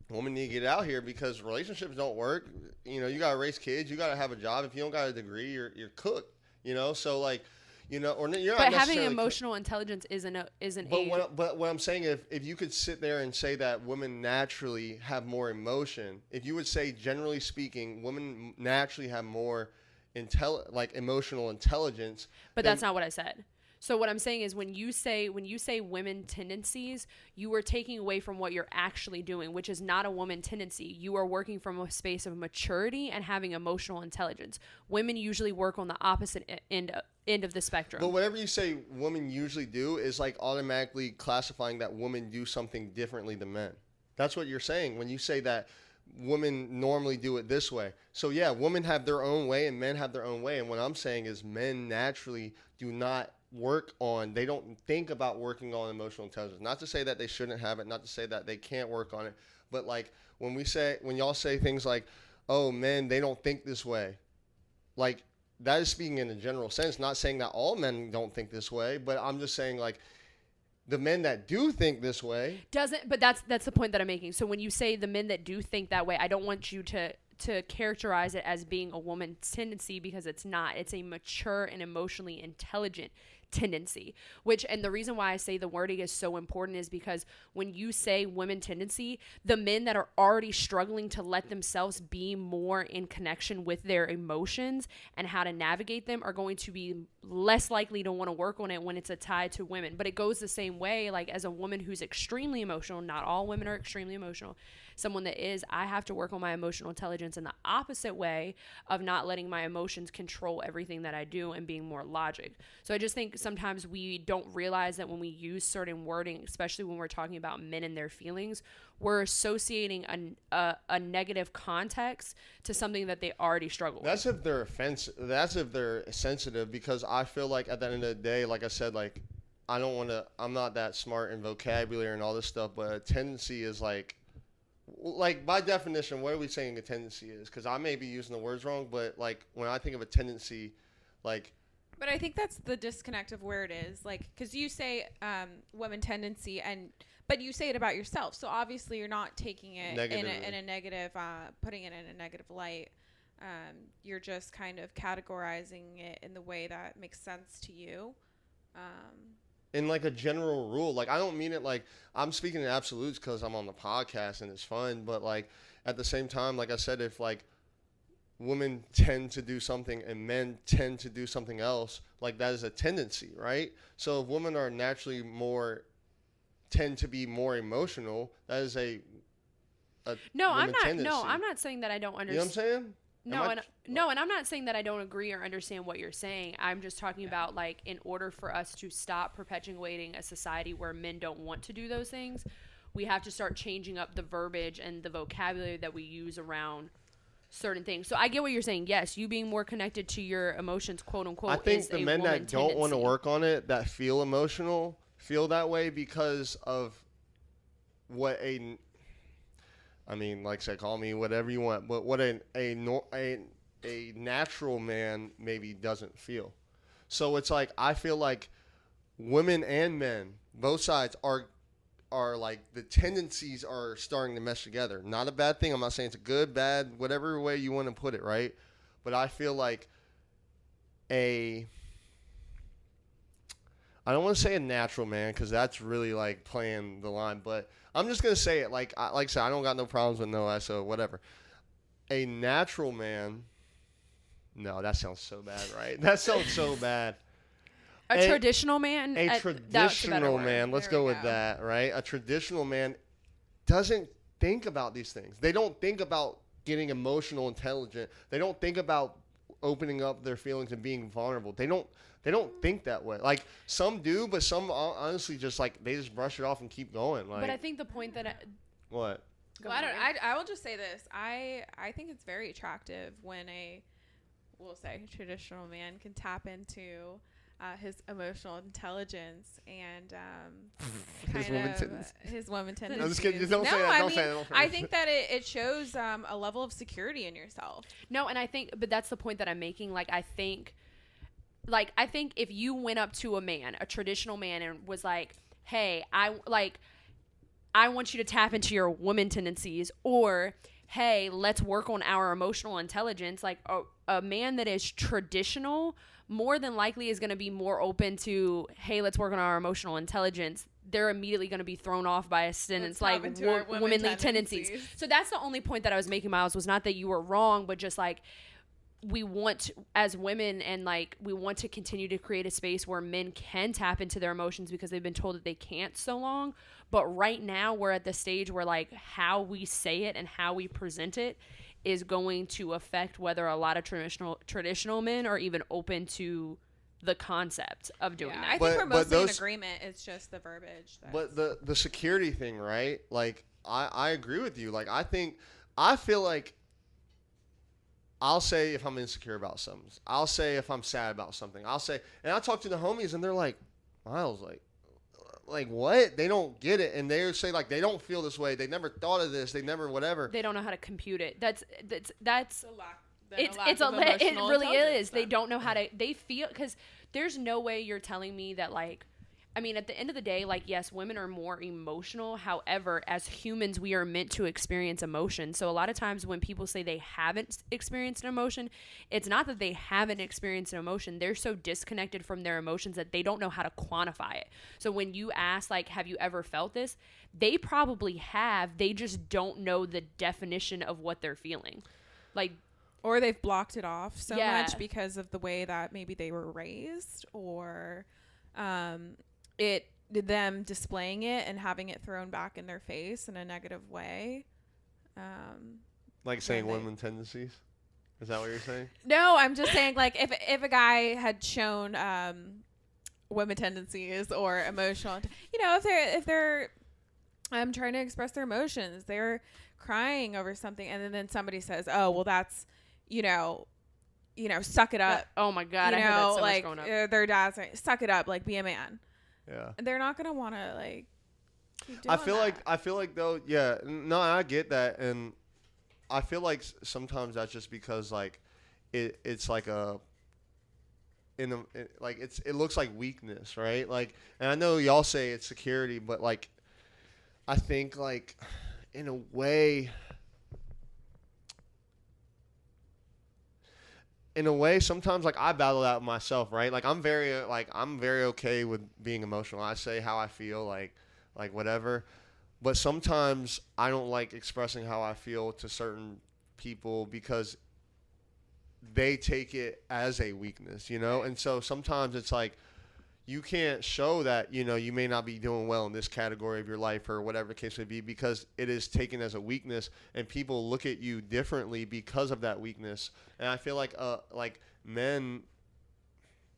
[SPEAKER 3] women need to get out here because relationships don't work. You know, you got to raise kids. You got to have a job. If you don't got a degree, you're cooked. You know, so, like, you know, or you're not.
[SPEAKER 1] But having emotional intelligence isn't.
[SPEAKER 3] But what I'm saying, if you could sit there and say that women naturally have more emotion, if you would say, generally speaking, women naturally have more emotional intelligence.
[SPEAKER 1] But that's not what I said. So what I'm saying is, when you say women tendencies, you are taking away from what you're actually doing, which is not a woman tendency. You are working from a space of maturity and having emotional intelligence. Women usually work on the opposite end of the spectrum.
[SPEAKER 3] But whatever you say women usually do is like automatically classifying that women do something differently than men. That's what you're saying when you say that women normally do it this way. So yeah, women have their own way and men have their own way. And what I'm saying is men naturally do not they don't think about working on emotional intelligence. Not to say that they shouldn't have it, not to say that they can't work on it, but like when y'all say things like, oh, men, they don't think this way, like, that is speaking in a general sense, not saying that all men don't think this way, but I'm just saying, like, the men that do think this way
[SPEAKER 1] but that's the point that I'm making. So when you say the men that do think that way, I don't want you to characterize it as being a woman's tendency, because it's not. It's a mature and emotionally intelligent tendency, and the reason why I say the wording is so important is because when you say women tendency, the men that are already struggling to let themselves be more in connection with their emotions and how to navigate them are going to be less likely to want to work on it when it's a tie to women. But it goes the same way, like, as a woman who's extremely emotional, not all women are extremely emotional, someone that is, I have to work on my emotional intelligence in the opposite way of not letting my emotions control everything that I do and being more logic. So I just think sometimes we don't realize that when we use certain wording, especially when we're talking about men and their feelings, we're associating a negative context to something that they already struggle with.
[SPEAKER 3] That's if they're offensive. That's if they're sensitive, because I feel like at the end of the day, like I said, like, I'm not that smart in vocabulary and all this stuff, but a tendency is like by definition, what are we saying a tendency is? Because I may be using the words wrong, but like when I think of a tendency, like.
[SPEAKER 2] But I think that's the disconnect of where it is, like, because you say women tendency, but you say it about yourself, so obviously you're not taking it in a negative, putting it in a negative light. You're just kind of categorizing it in the way that makes sense to you.
[SPEAKER 3] In like a general rule, like, I don't mean it like I'm speaking in absolutes because I'm on the podcast and it's fun, but like at the same time, like I said, if like women tend to do something and men tend to do something else, like, that is a tendency, right? So if women are naturally tend to be more emotional, that is a I'm
[SPEAKER 1] not saying that I don't understand.
[SPEAKER 3] You know what I'm saying?
[SPEAKER 1] And I'm not saying that I don't agree or understand what you're saying. I'm just talking about, like, in order for us to stop perpetuating a society where men don't want to do those things, we have to start changing up the verbiage and the vocabulary that we use around certain things. So I get what you're saying. Yes, you being more connected to your emotions, quote unquote,
[SPEAKER 3] I think
[SPEAKER 1] is
[SPEAKER 3] the
[SPEAKER 1] a
[SPEAKER 3] men
[SPEAKER 1] woman
[SPEAKER 3] that don't want to work on it, that feel emotional, feel that way because of like I said, call me whatever you want, but what a natural man maybe doesn't feel. So it's like, I feel like women and men, both sides are like, the tendencies are starting to mesh together. Not a bad thing. I'm not saying it's a good, bad, whatever way you want to put it, right? But I feel like I don't want to say a natural man, because that's really like playing the line, but I'm just going to say it like I said, I don't got no problems with no so whatever. A natural man, no, that sounds so bad, right? That sounds so bad.
[SPEAKER 1] A traditional man?
[SPEAKER 3] A traditional man, let's go with that, right? A traditional man doesn't think about these things. They don't think about getting emotional intelligent. They don't think about opening up their feelings and being vulnerable. They don't think that way. Like, some do, but some honestly just like they just brush it off and keep going. Like,
[SPEAKER 1] but I think the point that
[SPEAKER 3] what?
[SPEAKER 2] Well, I will just say this. I think it's very attractive when we'll say traditional man can tap into his emotional intelligence and his woman tendencies.
[SPEAKER 3] I'm just kidding. Just don't say that. Don't say that.
[SPEAKER 2] I think that it shows a level of security in yourself.
[SPEAKER 1] No, and I think, but that's the point that I'm making. Like, I think if you went up to a traditional man, and was like, "Hey, I want you to tap into your woman tendencies," or, "Hey, let's work on our emotional intelligence," like a man that is traditional more than likely is going to be more open to, "Hey, let's work on our emotional intelligence." They're immediately going to be thrown off by a sentence like womanly tendencies. So that's the only point that I was making, Miles, was not that you were wrong, but just like, we want, as women, and like, we want to continue to create a space where men can tap into their emotions because they've been told that they can't so long. But right now we're at the stage where like how we say it and how we present it is going to affect whether a lot of traditional men are even open to the concept of doing that.
[SPEAKER 2] I think we're mostly in agreement. It's just the verbiage.
[SPEAKER 3] But the security thing, right? Like, I agree with you. Like, I feel like I'll say if I'm insecure about something. I'll say if I'm sad about something. I'll say, and I talk to the homies and they're like, Miles, like what? They don't get it. And they say like, they don't feel this way. They never thought of this. They never whatever.
[SPEAKER 1] They don't know how to compute it. That's
[SPEAKER 2] a lack.
[SPEAKER 1] It really is. They don't know how to, they feel, because there's no way you're telling me that, like, I mean, at the end of the day, like, yes, women are more emotional. However, as humans, we are meant to experience emotion. So a lot of times when people say they haven't experienced an emotion, it's not that they haven't experienced an emotion. They're so disconnected from their emotions that they don't know how to quantify it. So when you ask, like, have you ever felt this? They probably have. They just don't know the definition of what they're feeling. Like,
[SPEAKER 2] or they've blocked it off so much because of the way that maybe they were raised, or them displaying it and having it thrown back in their face in a negative way.
[SPEAKER 3] Like saying women tendencies? Is that what you're saying?
[SPEAKER 2] No, I'm just saying, like, if a guy had shown women tendencies or emotional, if they're trying to express their emotions, they're crying over something, and then somebody says, "Oh, well, that's suck it up."
[SPEAKER 1] Oh my God, I heard that so much growing up.
[SPEAKER 2] Their dad's like, "Suck it up, like, be a man."
[SPEAKER 3] Yeah.
[SPEAKER 2] They're not gonna want to like.
[SPEAKER 3] I feel like though, yeah, no, I get that, and I feel like sometimes that's just because like it's like it looks like weakness, right? Like, and I know y'all say it's security, but like, I think like in a way. Sometimes like I battle that myself, right? Like I'm very okay with being emotional. I say how I feel, like whatever. But sometimes I don't like expressing how I feel to certain people because they take it as a weakness, And so sometimes it's like you can't show that, you may not be doing well in this category of your life or whatever the case may be, because it is taken as a weakness and people look at you differently because of that weakness. And I feel like men,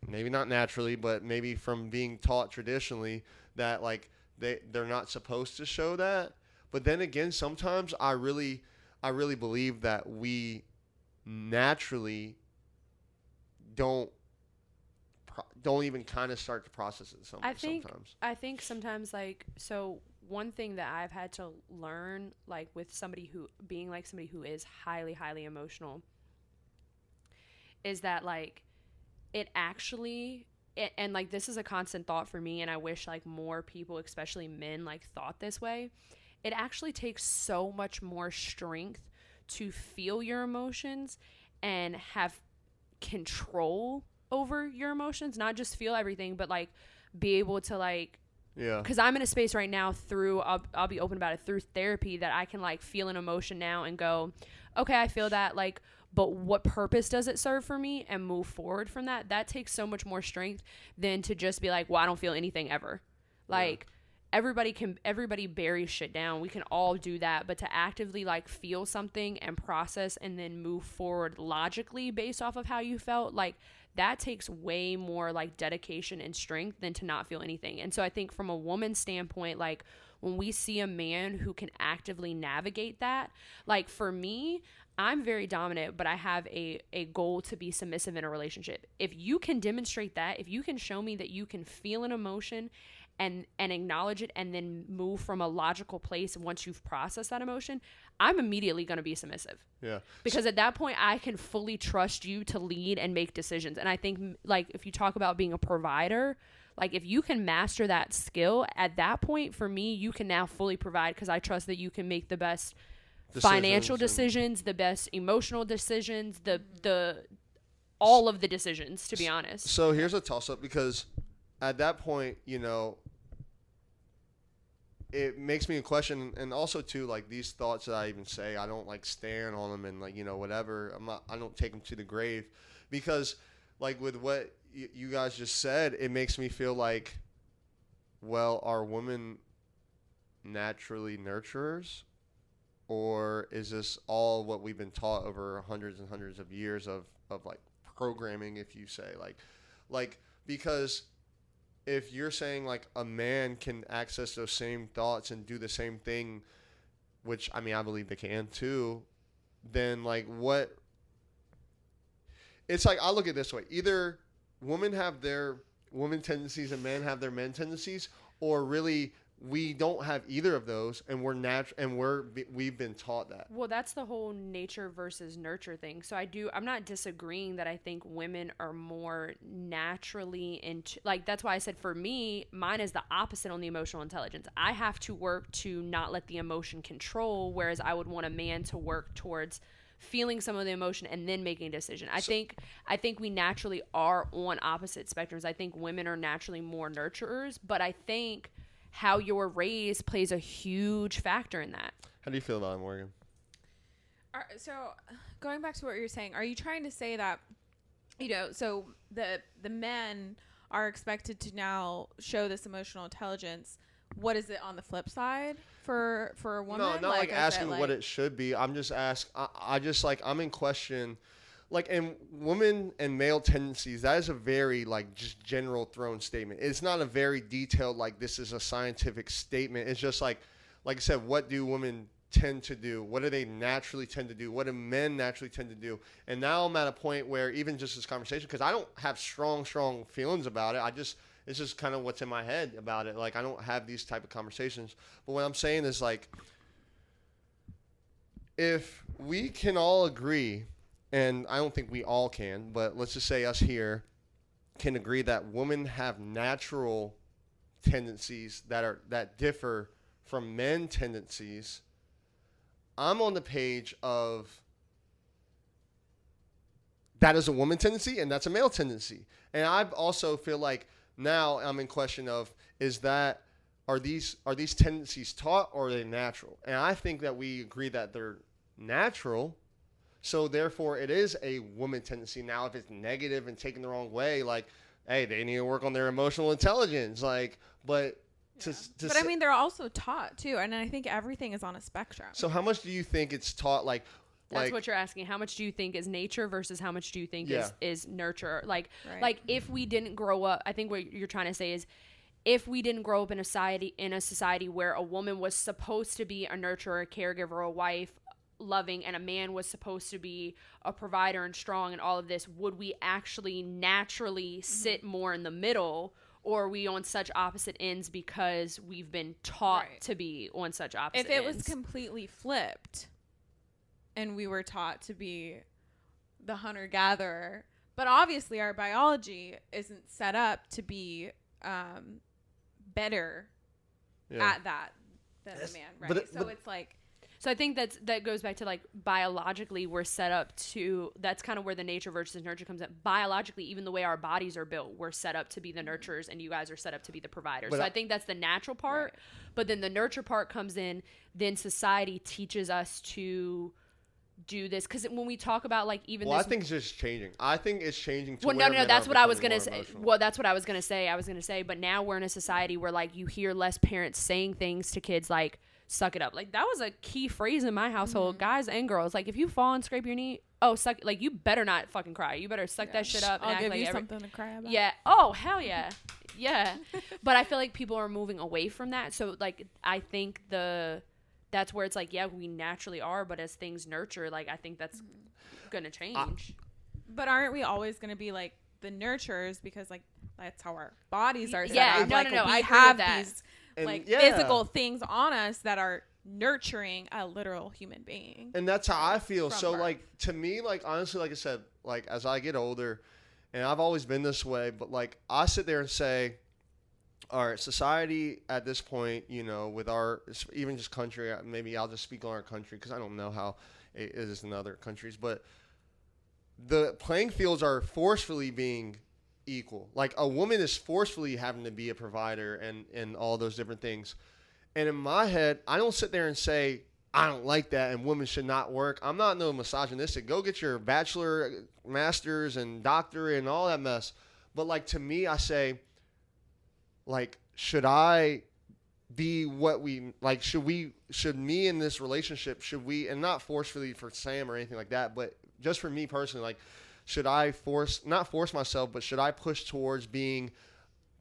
[SPEAKER 3] maybe not naturally, but maybe from being taught traditionally that like they're not supposed to show that. But then again, sometimes I really believe that we naturally don't even kind of start to process it sometimes.
[SPEAKER 1] I think sometimes, like, so one thing that I've had to learn, like, with somebody who is highly, highly emotional, is that, like, it actually, and like, this is a constant thought for me, and I wish, like, more people, especially men, like, thought this way. It actually takes so much more strength to feel your emotions and have control over your emotions, not just feel everything, but like be able to like,
[SPEAKER 3] yeah,
[SPEAKER 1] because I'm in a space right now through I'll be open about it, through therapy, that I can like feel an emotion now and go, okay, I feel that, like, but what purpose does it serve for me, and move forward from that. That takes so much more strength than to just be like, well, I don't feel anything ever. Like, everybody buries shit down. We can all do that, but to actively like feel something and process and then move forward logically based off of how you felt, like that takes way more like dedication and strength than to not feel anything. And so I think from a woman's standpoint, like when we see a man who can actively navigate that, like for me, I'm very dominant, but I have a goal to be submissive in a relationship. If you can demonstrate that, if you can show me that you can feel an emotion and acknowledge it and then move from a logical place once you've processed that emotion, I'm immediately going to be submissive.
[SPEAKER 3] Yeah.
[SPEAKER 1] Because at that point, I can fully trust you to lead and make decisions. And I think, like, if you talk about being a provider, like, if you can master that skill, at that point, for me, you can now fully provide because I trust that you can make the best financial decisions, the best emotional decisions, the all of the decisions, to be honest.
[SPEAKER 3] So here's a toss-up because at that point, you know, it makes me question, and also too, like these thoughts that I even say, I don't like stand on them and like, you know, whatever. I don't take them to the grave because like with what you guys just said, it makes me feel like, well, are women naturally nurturers? Or is this all what we've been taught over hundreds and hundreds of years of like programming, if you say like because if you're saying like a man can access those same thoughts and do the same thing, which I mean, I believe they can too, then like what? It's like, I look at it this way. Either women have their women tendencies and men have their men tendencies, or really we don't have either of those, and we're natural, and we've been taught that.
[SPEAKER 1] Well, that's the whole nature versus nurture thing. So I'm not disagreeing that I think women are more naturally into, like, that's why I said for me, mine is the opposite on the emotional intelligence. I have to work to not let the emotion control, whereas I would want a man to work towards feeling some of the emotion and then making a decision. I think we naturally are on opposite spectrums. I think women are naturally more nurturers, but I think how you're raised plays a huge factor in that.
[SPEAKER 3] How do you feel about it, Morgan?
[SPEAKER 2] So going back to what you're saying, are you trying to say that, you know, so the men are expected to now show this emotional intelligence? What is it on the flip side for a woman?
[SPEAKER 3] No, not like asking what it should be. I'm just I'm in question. Like, in women and male tendencies, that is a very, like, just general thrown statement. It's not a very detailed, like, this is a scientific statement. It's just like I said, what do women tend to do? What do they naturally tend to do? What do men naturally tend to do? And now I'm at a point where even just this conversation, because I don't have strong feelings about it. It's just kind of what's in my head about it. Like, I don't have these type of conversations. But what I'm saying is, like, if we can all agree, and I don't think we all can, but let's just say us here can agree that women have natural tendencies that differ from men tendencies. I'm on the page of that is a woman tendency and that's a male tendency. And I also feel like now I'm in question of, are these tendencies taught or are they natural? And I think that we agree that they're natural. So therefore, it is a woman tendency. Now, if it's negative and taken the wrong way, like, hey, they need to work on their emotional intelligence. Like, but
[SPEAKER 2] I mean, they're also taught too, and I think everything is on a spectrum.
[SPEAKER 3] So how much do you think it's taught?
[SPEAKER 1] That's what you're asking. How much do you think is nature versus how much do you think is nurture? Like if we didn't grow up, I think what you're trying to say is, if we didn't grow up in a society where a woman was supposed to be a nurturer, a caregiver, a wife, loving, and a man was supposed to be a provider and strong and all of this, would we actually naturally sit more in the middle, or are we on such opposite ends because we've been taught to be on such opposite ends?
[SPEAKER 2] If it was completely flipped and we were taught to be the hunter-gatherer, but obviously our biology isn't set up to be better at that than a man, right? It's like...
[SPEAKER 1] So I think that goes back to, like, biologically we're set up to, that's kind of where the nature versus nurture comes in. Biologically, even the way our bodies are built, we're set up to be the nurturers and you guys are set up to be the providers. So I think that's the natural part. Right. But then the nurture part comes in, then society teaches us to do this, because when we talk about like even
[SPEAKER 3] Well,
[SPEAKER 1] this,
[SPEAKER 3] I think it's just changing. I think it's changing to
[SPEAKER 1] well,
[SPEAKER 3] where
[SPEAKER 1] no,
[SPEAKER 3] men
[SPEAKER 1] that's
[SPEAKER 3] are
[SPEAKER 1] what I was
[SPEAKER 3] becoming
[SPEAKER 1] gonna
[SPEAKER 3] more
[SPEAKER 1] say.
[SPEAKER 3] emotional.
[SPEAKER 1] Well, that's what I was gonna say. But now we're in a society where like you hear less parents saying things to kids like "suck it up." Like that was a key phrase in my household, guys and girls. Like if you fall and scrape your knee, oh suck. Like you better not fucking cry. You better suck that shit up. And
[SPEAKER 2] I'll
[SPEAKER 1] act
[SPEAKER 2] give
[SPEAKER 1] like
[SPEAKER 2] you something to cry about.
[SPEAKER 1] Yeah. Oh hell yeah. Yeah. But I feel like people are moving away from that. So like I think that's where it's like, yeah, we naturally are, but as things nurture, like I think that's gonna change.
[SPEAKER 2] But aren't we always gonna be like the nurturers, because like that's how our bodies are set
[SPEAKER 1] Yeah,
[SPEAKER 2] up.
[SPEAKER 1] no,
[SPEAKER 2] like,
[SPEAKER 1] no,
[SPEAKER 2] we
[SPEAKER 1] I agree with
[SPEAKER 2] have
[SPEAKER 1] that.
[SPEAKER 2] these
[SPEAKER 3] And
[SPEAKER 2] like
[SPEAKER 3] yeah.
[SPEAKER 2] physical things on us that are nurturing a literal human being.
[SPEAKER 3] And that's how I feel.
[SPEAKER 2] From
[SPEAKER 3] So
[SPEAKER 2] birth.
[SPEAKER 3] like to me, like honestly, like I said, like as I get older, and I've always been this way, but like I sit there and say, all right, society at this point, you know, with our even just country, maybe I'll just speak on our country because I don't know how it is in other countries, but the playing fields are forcefully being equal. Like a woman is forcefully having to be a provider and all those different things. And in my head, I don't sit there and say, I don't like that and women should not work. I'm not no misogynistic. Go get your bachelor, master's, and doctorate and all that mess. But like to me, I say, like, should I be what we like? Should me in this relationship, and not forcefully for Sam or anything like that, but just for me personally, like, should I not force myself, but should I push towards being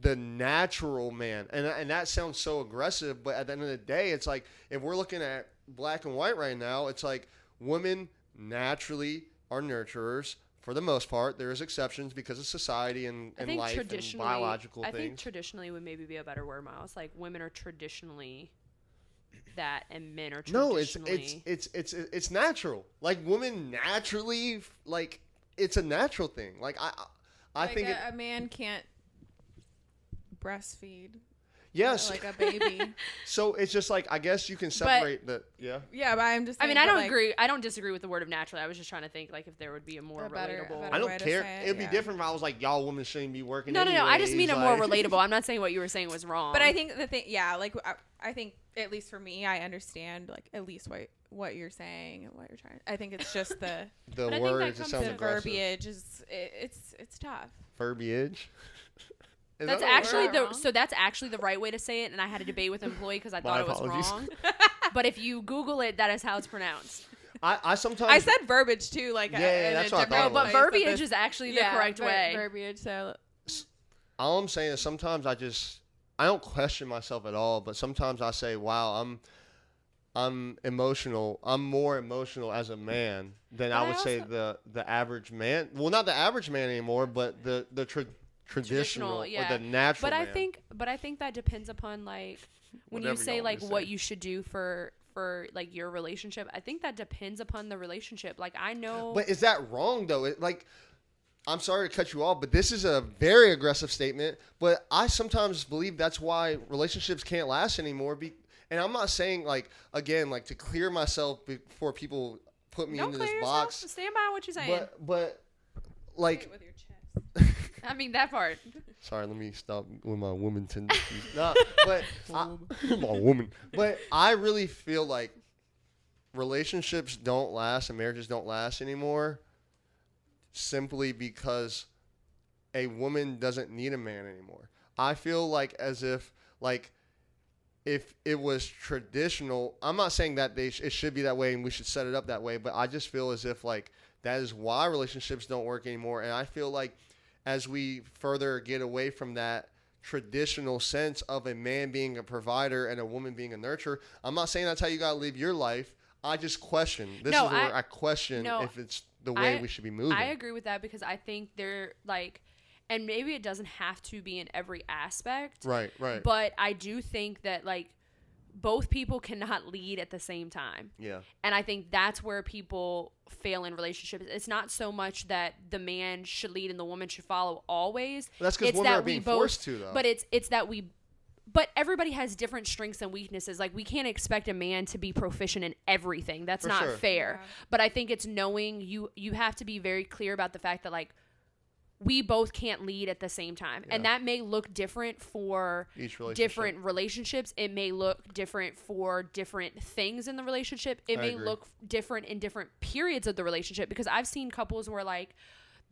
[SPEAKER 3] the natural man? And that sounds so aggressive, but at the end of the day, it's like, if we're looking at black and white right now, it's like women naturally are nurturers for the most part. There's exceptions because of society and life and biological things.
[SPEAKER 1] I think traditionally would maybe be a better word, Miles. Like women are traditionally that and men are traditionally.
[SPEAKER 3] No, it's natural. Like women naturally, like it's a natural thing. Like I
[SPEAKER 2] like
[SPEAKER 3] think
[SPEAKER 2] a man can't breastfeed.
[SPEAKER 3] Yes.
[SPEAKER 2] Like a baby.
[SPEAKER 3] So it's just like, I guess you can separate
[SPEAKER 2] Yeah, but I'm just saying,
[SPEAKER 1] I mean, I don't agree. I don't disagree with the word of naturally. I was just trying to think like if there would be a more relatable.
[SPEAKER 3] I don't care. It'd be different if I was like, y'all women shouldn't be working.
[SPEAKER 1] No. I just mean
[SPEAKER 3] like,
[SPEAKER 1] a more relatable. I'm not saying what you were saying was wrong.
[SPEAKER 2] But I think the thing, yeah, like I think at least for me, I understand like at least what you're saying and what you're trying. I think it's just the
[SPEAKER 3] words. It sounds
[SPEAKER 2] the
[SPEAKER 3] aggressive.
[SPEAKER 2] verbiage is it's tough.
[SPEAKER 3] Verbiage.
[SPEAKER 1] That's actually that's actually the right way to say it, and I had a debate with an employee because I thought it was wrong. But if you Google it, that is how it's pronounced.
[SPEAKER 3] I sometimes
[SPEAKER 2] said verbiage too, like
[SPEAKER 3] that's what I thought.
[SPEAKER 1] But verbiage is actually the correct way.
[SPEAKER 2] Verbiage. So
[SPEAKER 3] all I'm saying is sometimes I don't question myself at all, but sometimes I say, wow, I'm emotional. I'm more emotional as a man than I would say the average man. Well, not the average man anymore, but the traditional
[SPEAKER 1] yeah.
[SPEAKER 3] or the natural
[SPEAKER 1] but
[SPEAKER 3] man.
[SPEAKER 1] I think that depends upon like when
[SPEAKER 3] Whatever
[SPEAKER 1] you say
[SPEAKER 3] you want
[SPEAKER 1] like
[SPEAKER 3] me to
[SPEAKER 1] what
[SPEAKER 3] say.
[SPEAKER 1] you should do for like your relationship. I think that depends upon the relationship. Like I know.
[SPEAKER 3] But is that wrong though? I'm sorry to cut you off, but this is a very aggressive statement. But I sometimes believe that's why relationships can't last anymore. And I'm not saying like, again, like to clear myself before people put me into this box.
[SPEAKER 1] Stand by what you're saying.
[SPEAKER 3] But like.
[SPEAKER 2] with your chest.
[SPEAKER 1] I mean that part.
[SPEAKER 3] Sorry, let me stop with my woman tendencies. No, but my woman. But I really feel like relationships don't last and marriages don't last anymore simply because a woman doesn't need a man anymore. I feel like as if it was traditional, I'm not saying that it should be that way and we should set it up that way, but I just feel as if like that is why relationships don't work anymore. And I feel like as we further get away from that traditional sense of a man being a provider and a woman being a nurturer, I'm not saying that's how you got to live your life. I just question. I question if it's the way we should be moving.
[SPEAKER 1] I agree with that because I think they're like, and maybe it doesn't have to be in every aspect.
[SPEAKER 3] Right.
[SPEAKER 1] But I do think that like both people cannot lead at the same time.
[SPEAKER 3] Yeah.
[SPEAKER 1] And I think that's where people fail in relationships. It's not so much that the man should lead and the woman should follow always.
[SPEAKER 3] Well, that's because women are being forced to, though.
[SPEAKER 1] But it's that but everybody has different strengths and weaknesses. Like we can't expect a man to be proficient in everything. That's not fair. Yeah. But I think it's knowing you have to be very clear about the fact that like we both can't lead at the same time. And that may look different for different relationships. It may look different for different things in the relationship. It may look different in different periods of the relationship, because I've seen couples where like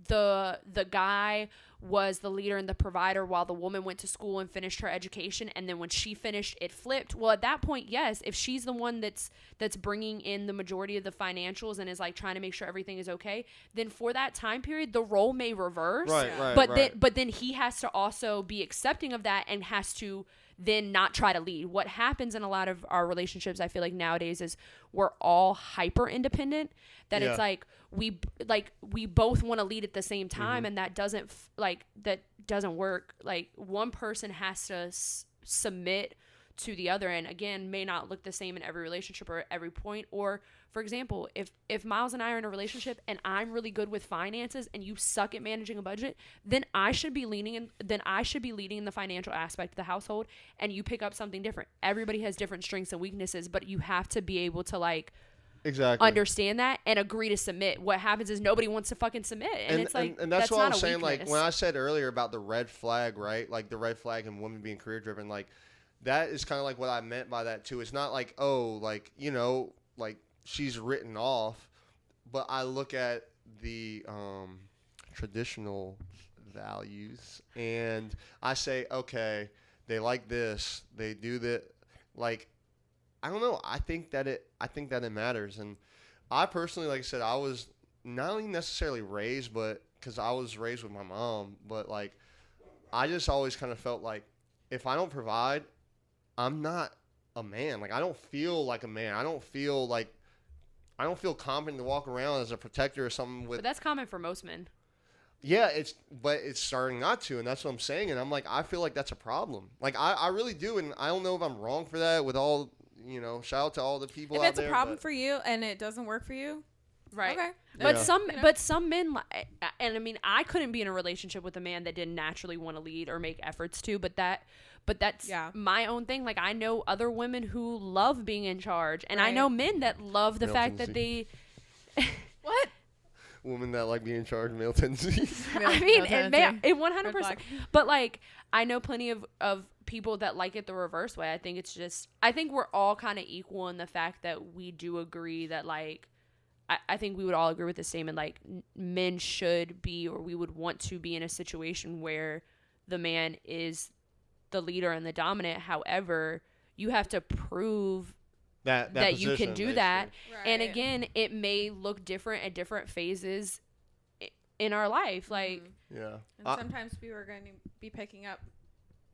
[SPEAKER 1] the guy was the leader and the provider while the woman went to school and finished her education, and then when she finished, it flipped. Well, at that point, yes, if she's the one that's bringing in the majority of the financials and is like trying to make sure everything is okay, then for that time period the role may reverse. But then he has to also be accepting of that and has to then not try to lead. What happens in a lot of our relationships, I feel like nowadays, is we're all hyper independent, that it's like we both want to lead at the same time, and that doesn't work. Like one person has to submit to the other, and again, may not look the same in every relationship or at every point. Or for example, if Miles and I are in a relationship and I'm really good with finances and you suck at managing a budget, then I should be leading in the financial aspect of the household, and you pick up something different. Everybody has different strengths and weaknesses, but you have to be able to like understand that and agree to submit. What happens is nobody wants to fucking submit, and it's like,
[SPEAKER 3] and that's what I'm saying. Like when I said earlier about the red flag, right? Like the red flag and women being career driven, like that is kind of like what I meant by that too. It's not like, oh, like, you know, like she's written off, but I look at the traditional values and I say, okay, they like this, they do that. Like, I don't know. I think that it matters. And I personally, like I said, I was not only necessarily raised, but because I was raised with my mom, but like I just always kind of felt like if I don't provide, I'm not a man. Like I don't feel like a man. I don't feel confident to walk around as a protector or something with.
[SPEAKER 1] But that's common for most men.
[SPEAKER 3] Yeah, but it's starting not to, and that's what I'm saying. And I'm like, I feel like that's a problem. Like I really do, and I don't know if I'm wrong for that. With all, you know, shout out to all the people out there.
[SPEAKER 2] If it's a problem for you and it doesn't work for you,
[SPEAKER 1] right?
[SPEAKER 2] Okay.
[SPEAKER 1] But some men, and I mean, I couldn't be in a relationship with a man that didn't naturally want to lead or make efforts to. But that's my own thing. Like I know other women who love being in charge, and I know men that love the fact that they. What?
[SPEAKER 3] Women that like being in charge, male tendencies.
[SPEAKER 1] I mean, it 100%. But like, I know plenty of people that like it the reverse way. I think we're all kind of equal in the fact that we do agree that like, I think we would all agree with the same, and like men should be, or we would want to be in a situation where the man is the leader and the dominant. However, you have to prove that you can do that. Right. And again, it may look different at different phases in our life. Like,
[SPEAKER 2] and sometimes we were going to be picking up,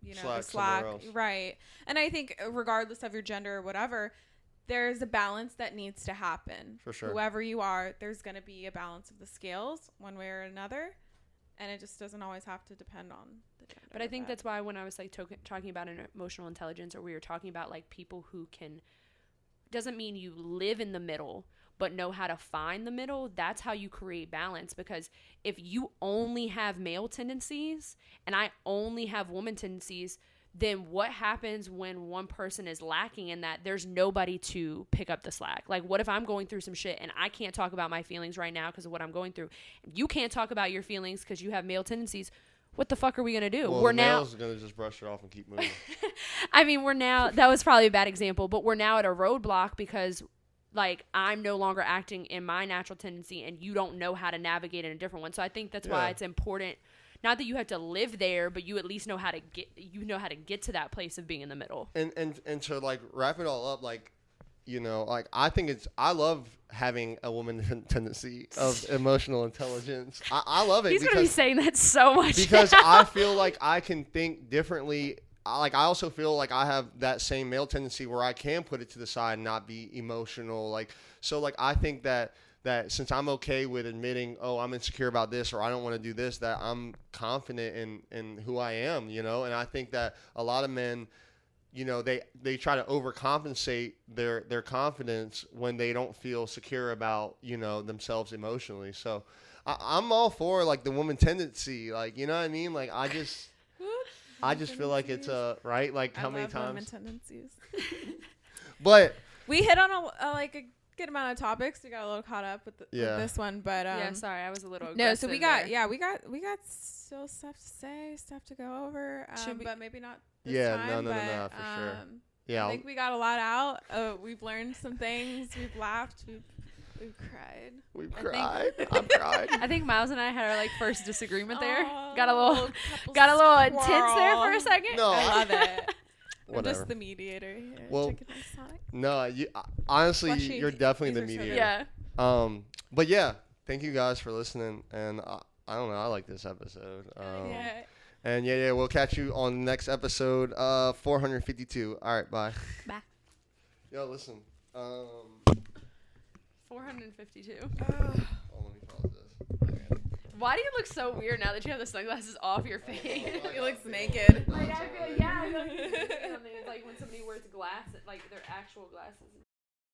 [SPEAKER 2] you know, the slack. Right. And I think regardless of your gender or whatever, there's a balance that needs to happen. For sure. Whoever you are, there's going to be a balance of the scales one way or another. And it just doesn't always have to depend on the gender.
[SPEAKER 1] But I think that's why when I was like talking about an emotional intelligence, or we were talking about like people who can, doesn't mean you live in the middle, but know how to find the middle. That's how you create balance. Because if you only have male tendencies and I only have woman tendencies, then what happens when one person is lacking in that? There's nobody to pick up the slack. Like, what if I'm going through some shit and I can't talk about my feelings right now because of what I'm going through? You can't talk about your feelings because you have male tendencies. What the fuck are we going to do?
[SPEAKER 3] Well, we're now going to just brush it off and keep moving.
[SPEAKER 1] I mean, that was probably a bad example, but we're now at a roadblock because like I'm no longer acting in my natural tendency and you don't know how to navigate in a different one. So I think that's why it's important. Not that you have to live there, but you at least know how to get to that place of being in the middle.
[SPEAKER 3] And to like wrap it all up, like, you know, like I love having a woman tendency of emotional intelligence. I love it.
[SPEAKER 1] He's going to be saying that so much.
[SPEAKER 3] Because I feel like I can think differently. I also feel like I have that same male tendency where I can put it to the side and not be emotional. Like, so like, I think that since I'm okay with admitting, oh, I'm insecure about this, or I don't want to do this, that I'm confident in who I am, you know? And I think that a lot of men, you know, they try to overcompensate their confidence when they don't feel secure about, you know, themselves emotionally. So I'm all for like the woman tendency, like, you know what I mean? Like I just feel like it's right. Like how many times?
[SPEAKER 2] Women tendencies.
[SPEAKER 3] But
[SPEAKER 2] we hit on good amount of topics. We got a little caught up with, with this one, but
[SPEAKER 1] yeah, sorry, I was a little
[SPEAKER 2] no. So we got
[SPEAKER 1] there.
[SPEAKER 2] we got still stuff to say, stuff to go over. But maybe not. This
[SPEAKER 3] no,
[SPEAKER 2] time,
[SPEAKER 3] for sure. Yeah,
[SPEAKER 2] I think we got a lot out. We've learned some things. We've laughed. We've cried.
[SPEAKER 3] We've cried. I've cried.
[SPEAKER 1] I think Miles and I had our like first disagreement there.
[SPEAKER 2] Oh,
[SPEAKER 1] Got a little intense there for a second.
[SPEAKER 3] No,
[SPEAKER 2] I love it. I'm
[SPEAKER 3] Whatever.
[SPEAKER 2] just the mediator here.
[SPEAKER 3] Well,
[SPEAKER 2] Chicken and Sonic.
[SPEAKER 3] No, you honestly,
[SPEAKER 2] Fleshy.
[SPEAKER 3] you're definitely the
[SPEAKER 2] These are so
[SPEAKER 3] mediator.
[SPEAKER 1] Yeah.
[SPEAKER 3] But yeah, thank you guys for listening, and I don't know, I like this episode.
[SPEAKER 2] Yeah.
[SPEAKER 3] And yeah, we'll catch you on the next episode, 452. All right, bye.
[SPEAKER 1] Bye.
[SPEAKER 3] Yo, listen.
[SPEAKER 1] 452.
[SPEAKER 3] Oh, let me pause this.
[SPEAKER 1] Why do you look so weird now that you have the sunglasses off your face?
[SPEAKER 2] He looks naked.
[SPEAKER 1] Like I feel, yeah, I feel like, it's like when somebody wears glasses, like their actual glasses.